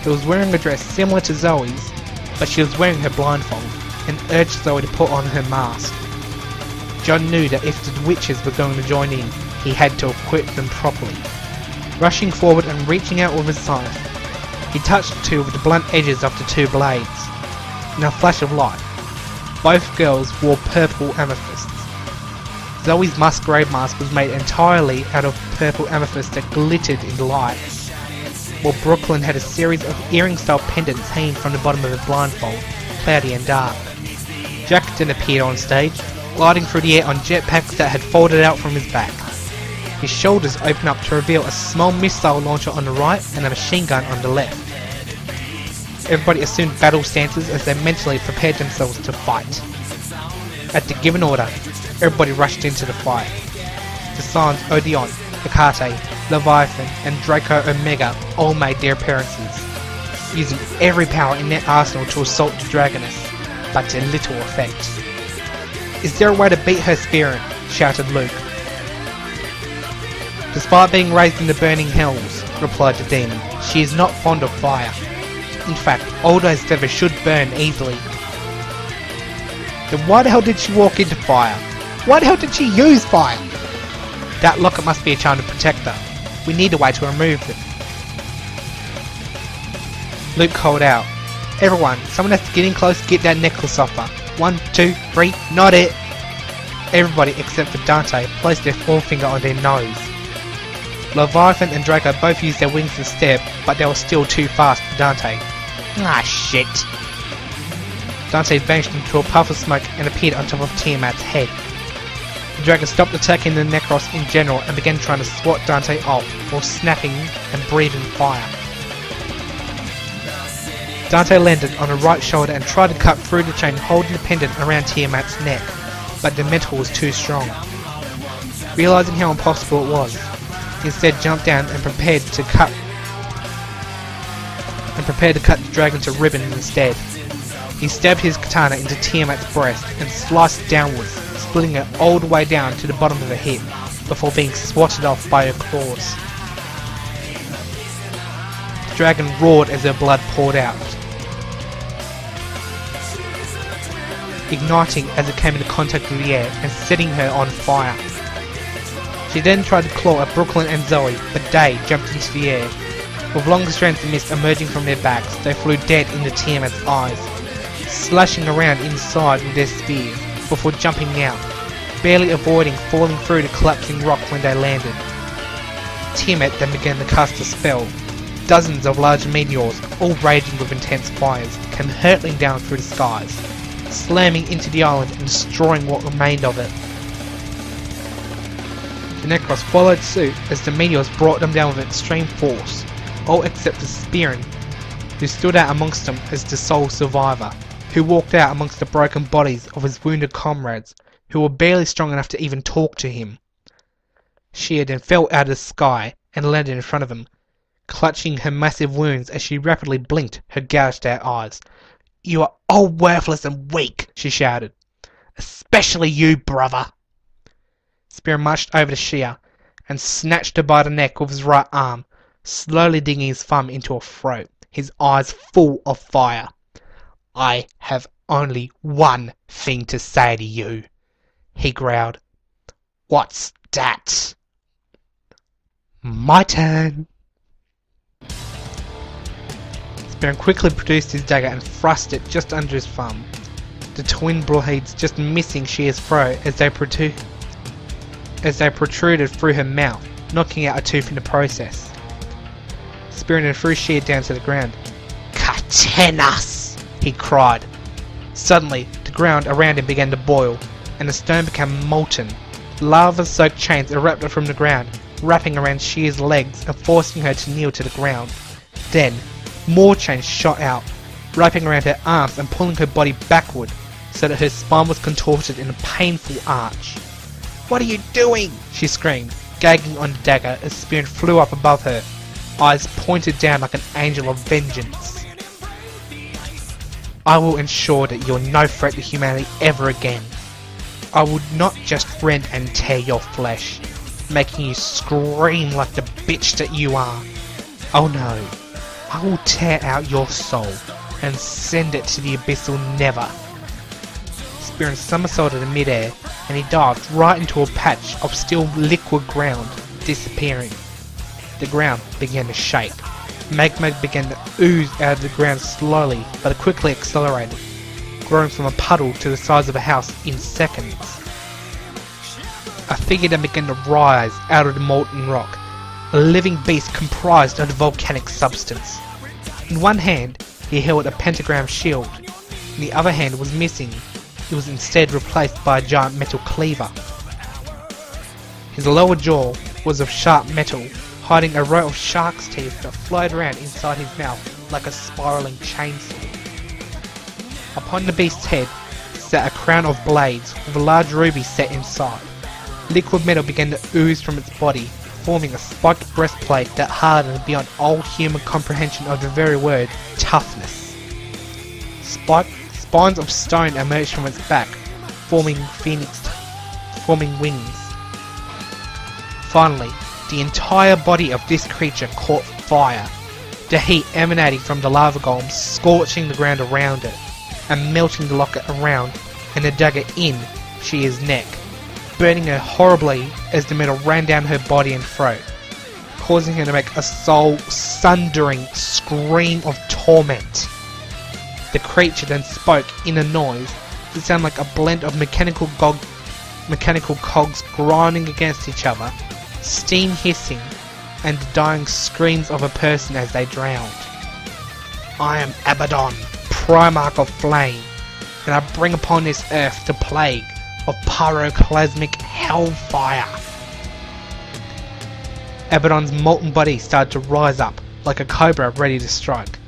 A: She was wearing a dress similar to Zoe's, but she was wearing her blindfold, and urged Zoe to put on her mask. John knew that if the witches were going to join in, he had to equip them properly. Rushing forward and reaching out with his scythe, he touched the two with the blunt edges of the two blades. In a flash of light, both girls wore purple amethysts. Zoe's masquerade mask was made entirely out of purple amethyst that glittered in the light, while Brooklyn had a series of earring-style pendants hanging from the bottom of her blindfold, cloudy and dark. Jack then appeared on stage, gliding through the air on jetpacks that had folded out from his back. His shoulders opened up to reveal a small missile launcher on the right and a machine gun on the left. Everybody assumed battle stances as they mentally prepared themselves to fight. At the given order, everybody rushed into the fight. The Scions Odeon, Hecate, Leviathan and Draco Omega all made their appearances, using every power in their arsenal to assault the Dragoness, but to little effect. "Is there a way to beat her, Spearin?" shouted Luke. Despite being raised in the burning hells, replied the demon. She is not fond of fire. In fact, all those feathers should burn easily. Then why the hell did she walk into fire? Why the hell did she use fire? That locket must be a charm to protect her. We need a way to remove it. Luke called out, "Everyone, someone has to get in close to get that necklace off her. 1, 2, 3, not it!" Everybody except for Dante placed their forefinger on their nose. Leviathan and Draco both used their wings instead, but they were still too fast for Dante. Ah shit! Dante vanished into a puff of smoke and appeared on top of Tiamat's head. The dragon stopped attacking the Necros in general and began trying to swat Dante off while snapping and breathing fire. Dante landed on her right shoulder and tried to cut through the chain holding the pendant around Tiamat's neck, but the metal was too strong. Realizing how impossible it was, he instead jumped down and prepared to cut the dragon to ribbons instead. He stabbed his katana into Tiamat's breast and sliced downwards, splitting it all the way down to the bottom of her hip, before being swatted off by her claws. The dragon roared as her blood poured out, igniting as it came into contact with the air and setting her on fire. She then tried to claw at Brooklyn and Zoe, but they jumped into the air. With long strands of mist emerging from their backs, they flew dead into Tiamat's eyes, slashing around inside with their spears before jumping out, barely avoiding falling through the collapsing rock when they landed. Tiamat then began to cast a spell. Dozens of large meteors, all raging with intense fires, came hurtling down through the skies, slamming into the island and destroying what remained of it. The Necros followed suit as the meteors brought them down with extreme force, all except for Spearin, who stood out amongst them as the sole survivor, who walked out amongst the broken bodies of his wounded comrades, who were barely strong enough to even talk to him. She then fell out of the sky and landed in front of him, clutching her massive wounds as she rapidly blinked her gouged out eyes. "You are all worthless and weak," she shouted. "Especially you, brother." Spear marched over to Shia and snatched her by the neck with his right arm, slowly digging his thumb into her throat, his eyes full of fire. "I have only one thing to say to you," he growled. "What's that?" "My turn." Spear quickly produced his dagger and thrust it just under his thumb, the twin blades just missing Shia's throat as they protruded through her mouth, knocking out a tooth in the process. Spear then threw Shia down to the ground. "Katenas!" he cried. Suddenly, the ground around him began to boil, and the stone became molten. Lava-soaked chains erupted from the ground, wrapping around Shia's legs and forcing her to kneel to the ground. Then, more chains shot out, wrapping around her arms and pulling her body backward, so that her spine was contorted in a painful arch. "What are you doing?" she screamed, gagging on the dagger as Spear flew up above her, eyes pointed down like an angel of vengeance. "I will ensure that you are no threat to humanity ever again. I will not just rend and tear your flesh, making you scream like the bitch that you are. Oh no, I will tear out your soul and send it to the abyssal never." Spear somersaulted in midair, and he dived right into a patch of still liquid ground, disappearing. The ground began to shake. Magma began to ooze out of the ground slowly, but it quickly accelerated, growing from a puddle to the size of a house in seconds. A figure then began to rise out of the molten rock, a living beast comprised of the volcanic substance. In one hand, he held a pentagram shield. In the other hand was missing. It was instead replaced by a giant metal cleaver. His lower jaw was of sharp metal, hiding a row of shark's teeth that flowed around inside his mouth like a spiraling chainsaw. Upon the beast's head sat a crown of blades with a large ruby set inside. Liquid metal began to ooze from its body, forming a spiked breastplate that hardened beyond all human comprehension of the very word toughness. Spines of stone emerged from its back, forming wings. Finally, The entire body of this creature caught fire, the heat emanating from the lava golem scorching the ground around it, and melting the locket around and the dagger in Shia's neck, burning her horribly as the metal ran down her body and throat, causing her to make a soul-sundering scream of torment. The creature then spoke in a noise that sounded like a blend of mechanical cogs grinding against each other, steam hissing, and the dying screams of a person as they drowned. I am Abaddon, Primarch of Flame, and I bring upon this earth the plague of pyroclasmic hellfire. Abaddon's molten body started to rise up like a cobra ready to strike.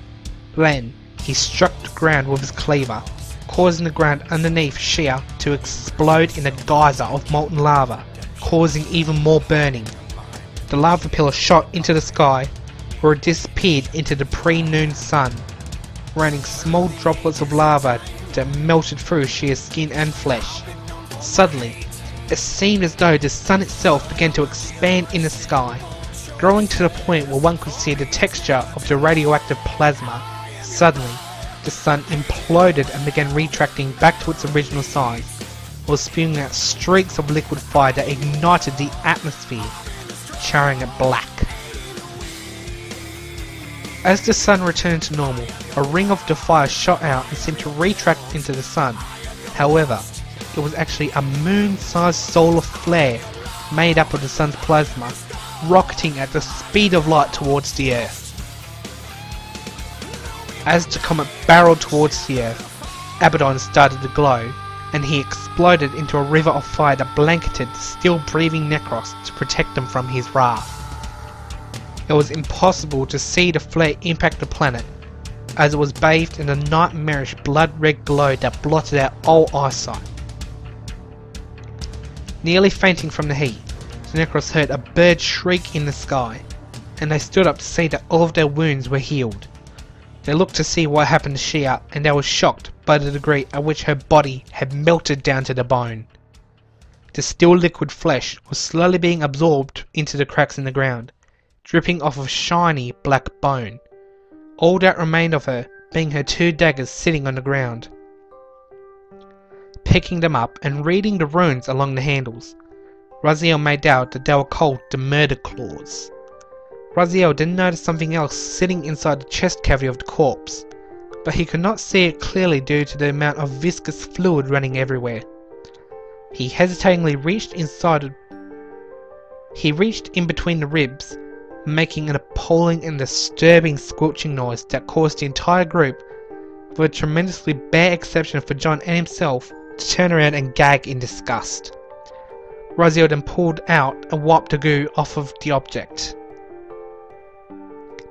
A: Then he struck the ground with his cleaver, causing the ground underneath Shia to explode in a geyser of molten lava, causing even more burning. The lava pillar shot into the sky, where it disappeared into the pre-noon sun, raining small droplets of lava that melted through Shia's skin and flesh. Suddenly, it seemed as though the sun itself began to expand in the sky, growing to the point where one could see the texture of the radioactive plasma. Suddenly, the sun imploded and began retracting back to its original size, while spewing out streaks of liquid fire that ignited the atmosphere, charring it black. As the sun returned to normal, a ring of the fire shot out and seemed to retract into the sun. However, it was actually a moon-sized solar flare made up of the sun's plasma, rocketing at the speed of light towards the Earth. As the comet barreled towards the Earth, Abaddon started to glow, and he exploded into a river of fire that blanketed the still-breathing Necros to protect them from his wrath. It was impossible to see the flare impact the planet, as it was bathed in a nightmarish blood-red glow that blotted out all eyesight. Nearly fainting from the heat, the Necros heard a bird shriek in the sky, and they stood up to see that all of their wounds were healed. They looked to see what happened to Shia, and they were shocked by the degree at which her body had melted down to the bone. The still liquid flesh was slowly being absorbed into the cracks in the ground, dripping off of shiny black bone, all that remained of her being her two daggers sitting on the ground. Picking them up and reading the runes along the handles, Raziel made out that they were called the Murder Claws. Raziel then noticed something else sitting inside the chest cavity of the corpse, but he could not see it clearly due to the amount of viscous fluid running everywhere. He hesitatingly reached in between the ribs, making an appalling and disturbing squelching noise that caused the entire group, with a tremendously bare exception for John and himself, to turn around and gag in disgust. Raziel then pulled out and wiped the goo off of the object.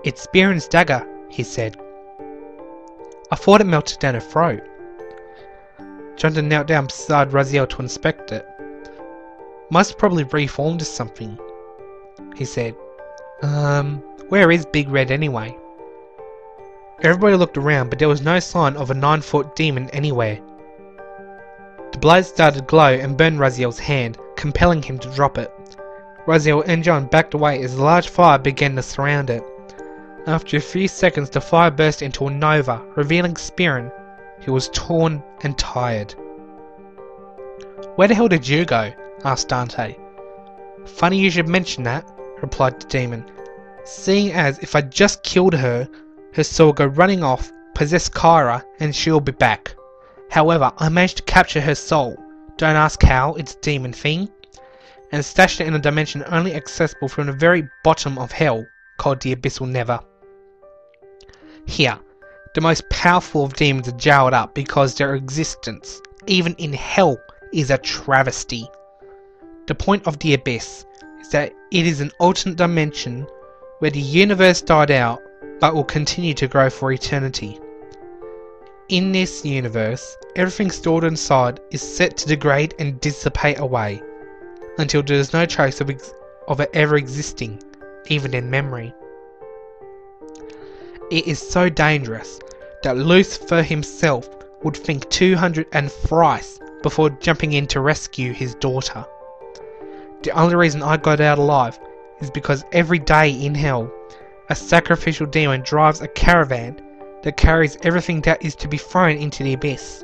A: "It's Spearin's dagger," he said. "I thought it melted down her throat." Jonathan knelt down beside Raziel to inspect it. "Must probably reformed or something," he said. Where is Big Red anyway?" Everybody looked around, but there was no sign of a 9-foot demon anywhere. The blaze started to glow and burn Raziel's hand, compelling him to drop it. Raziel and John backed away as a large fire began to surround it. After a few seconds, the fire burst into a nova, revealing Spearin, who was torn and tired. "Where the hell did you go?" asked Dante. "Funny you should mention that," replied the demon, "seeing as if I just killed her, her soul will go running off, possess Kyra, and she'll be back. However, I managed to capture her soul, don't ask how, it's a demon thing, and stashed it in a dimension only accessible from the very bottom of hell, called the Abyssal Nether. Here, the most powerful of demons are jailed up because their existence, even in hell, is a travesty. The point of the Abyss is that it is an alternate dimension where the universe died out but will continue to grow for eternity. In this universe, everything stored inside is set to degrade and dissipate away, until there is no trace of it ever existing, even in memory. It is so dangerous that Lucifer himself would think 200 and thrice before jumping in to rescue his daughter. The only reason I got out alive is because every day in hell, a sacrificial demon drives a caravan that carries everything that is to be thrown into the abyss.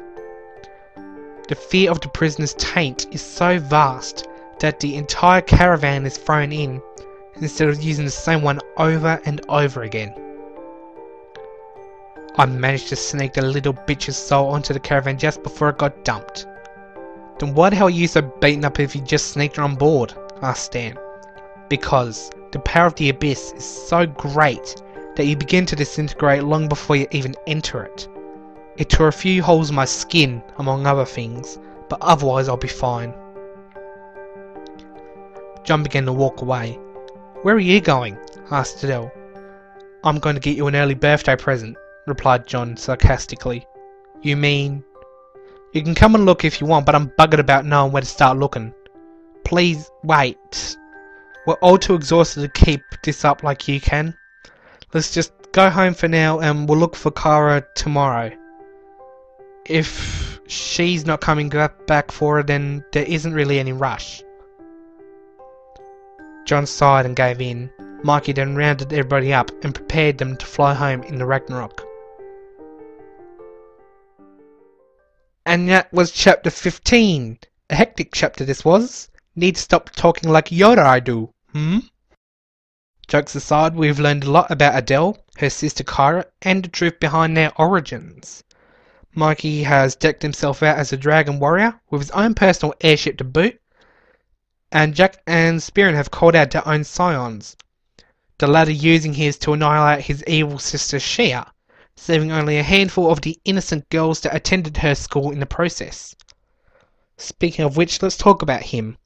A: The fear of the prisoner's taint is so vast that the entire caravan is thrown in instead of using the same one over and over again. I managed to sneak the little bitch's soul onto the caravan just before it got dumped. Then why the hell are you so beaten up if you just sneaked her on board? Asked Stan. Because the power of the abyss is so great that you begin to disintegrate long before you even enter it. It tore a few holes in my skin, among other things, but otherwise I'll be fine. John began to walk away. Where are you going? Asked Adele. I'm going to get you an early birthday present, replied John sarcastically. You mean? You can come and look if you want, but I'm buggered about knowing where to start looking. Please wait. We're all too exhausted to keep this up like you can. Let's just go home for now and we'll look for Kara tomorrow. If she's not coming back for it, then there isn't really any rush. John sighed and gave in. Mikey then rounded everybody up and prepared them to fly home in the Ragnarok. And that was chapter 15. A hectic chapter this was. Need to stop talking like Yoda I do, Jokes aside, we've learned a lot about Adele, her sister Kyra, and the truth behind their origins. Mikey has decked himself out as a dragon warrior, with his own personal airship to boot, and Jack and Spearin have called out their own scions, the latter using his to annihilate his evil sister Shia, saving only a handful of the innocent girls that attended her school in the process. Speaking of which, let's talk about him.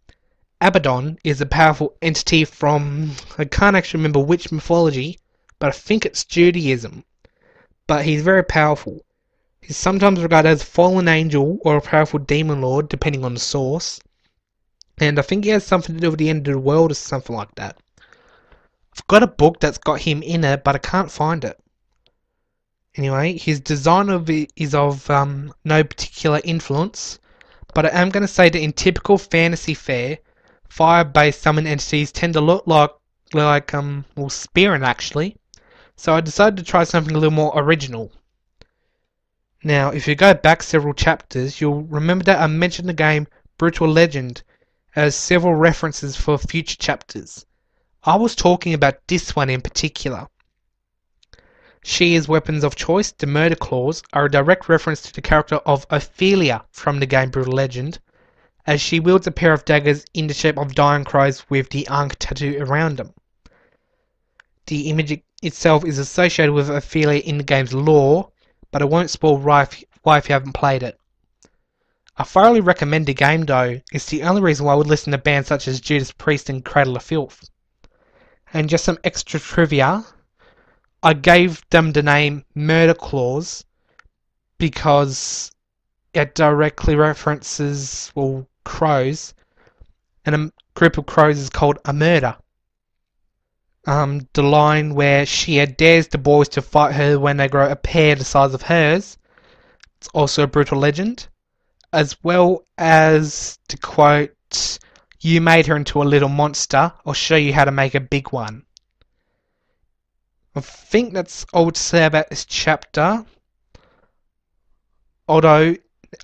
A: Abaddon is a powerful entity from, I can't actually remember which mythology, but I think it's Judaism. But he's very powerful. He's sometimes regarded as a fallen angel or a powerful demon lord, depending on the source. And I think he has something to do with the end of the world or something like that. I've got a book that's got him in it, but I can't find it. Anyway, his design is of no particular influence, but I am going to say that in typical fantasy fare, fire-based summon entities tend to look like Spearin actually, so I decided to try something a little more original. Now, if you go back several chapters, you'll remember that I mentioned the game Brutal Legend as several references for future chapters. I was talking about this one in particular. Shia's weapons of choice, the murder claws, are a direct reference to the character of Ophelia from the game Brutal Legend, as she wields a pair of daggers in the shape of dying crows with the Ankh tattoo around them. The image itself is associated with Ophelia in the game's lore, but I won't spoil why if you haven't played it. I thoroughly recommend the game though. It's the only reason why I would listen to bands such as Judas Priest and Cradle of Filth. And just some extra trivia, I gave them the name Murder Claws because it directly references, crows, and a group of crows is called a murder. The line where she dares the boys to fight her when they grow a pair the size of hers, it's also a Brutal Legend, as well as the quote, "You made her into a little monster, I'll show you how to make a big one." I think that's all to say about this chapter. Although,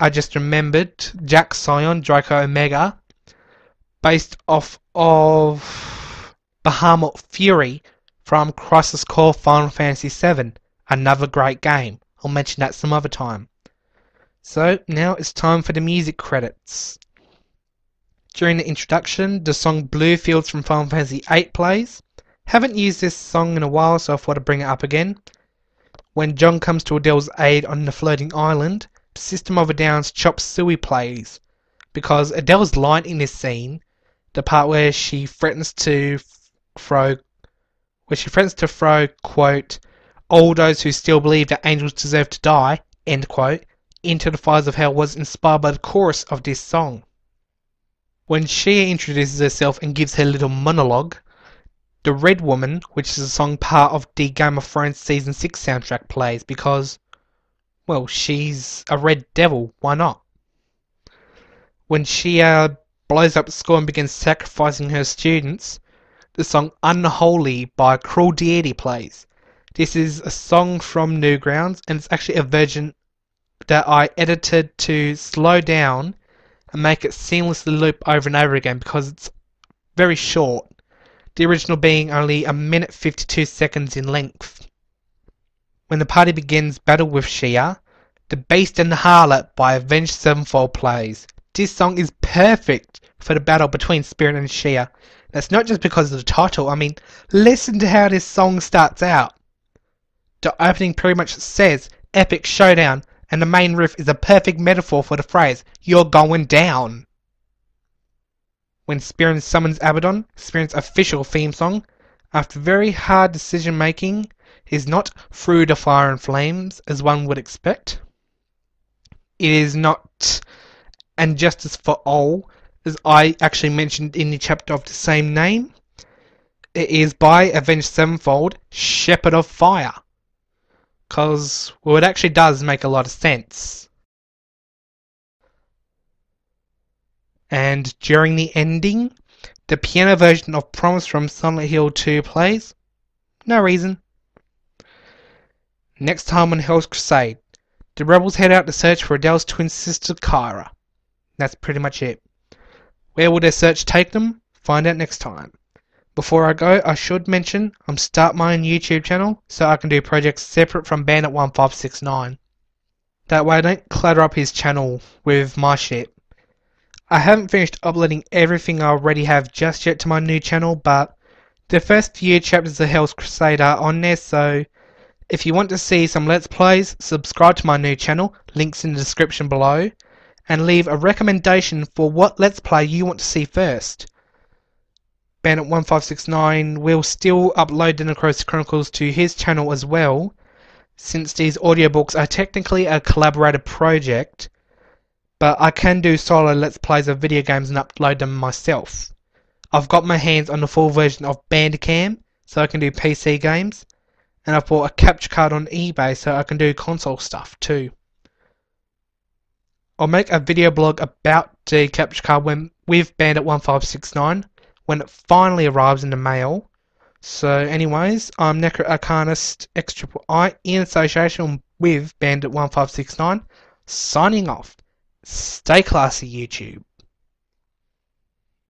A: I just remembered Jack Scion, Draco Omega, based off of Bahamut Fury from Crisis Core Final Fantasy VII, another great game. I'll mention that some other time. So, now it's time for the music credits. During the introduction, the song Blue Fields from Final Fantasy VIII plays. Haven't used this song in a while, so I thought I'd bring it up again. When John comes to Adele's aid on the floating island, System of a Down's Chop Suey plays, because Adele's line in this scene, the part where she threatens to throw, quote, "all those who still believe that angels deserve to die," end quote, into the fires of hell, was inspired by the chorus of this song. When she introduces herself and gives her little monologue, The Red Woman, which is a song part of the Game of Thrones Season 6 soundtrack, plays because, well, she's a red devil, why not? When she blows up the school and begins sacrificing her students, the song Unholy by Cruel Deity plays. This is a song from Newgrounds, and it's actually a version that I edited to slow down and make it seamlessly loop over and over again because it's very short, the original being only 1 minute 52 seconds in length. When the party begins battle with Shia, The Beast and the Harlot by Avenged Sevenfold plays. This song is perfect for the battle between Spirit and Shia. That's not just because of the title, I mean, listen to how this song starts out. The opening pretty much says Epic Showdown, and the main riff is a perfect metaphor for the phrase, you're going down. When Spirit summons Abaddon, Spirit's official theme song, after very hard decision making, is not through the fire and flames as one would expect. It is not And Justice for All, as I actually mentioned in the chapter of the same name. It is by Avenged Sevenfold, Shepherd of Fire. Because, well, it actually does make a lot of sense. And during the ending, the piano version of Promise from Silent Hill 2 plays. No reason. Next time on Hell's Crusade, the rebels head out to search for Adele's twin sister Kyra. That's pretty much it. Where will their search take them? Find out next time. Before I go, I should mention I'm starting my own YouTube channel so I can do projects separate from Bandit1569. That way I don't clutter up his channel with my shit. I haven't finished uploading everything I already have just yet to my new channel, but the first few chapters of Hell's Crusade are on there, so if you want to see some Let's Plays, subscribe to my new channel, links in the description below, and leave a recommendation for what Let's Play you want to see first. Bandit1569 will still upload the Necrosis Chronicles to his channel as well, since these audiobooks are technically a collaborative project, but I can do solo Let's Plays of video games and upload them myself. I've got my hands on the full version of Bandicam, so I can do PC games, and I've bought a capture card on eBay so I can do console stuff too. I'll make a video blog about the capture card with Bandit1569 when it finally arrives in the mail. So anyways, I'm Necro Arcanist XIII in association with Bandit1569, signing off. Stay classy, YouTube.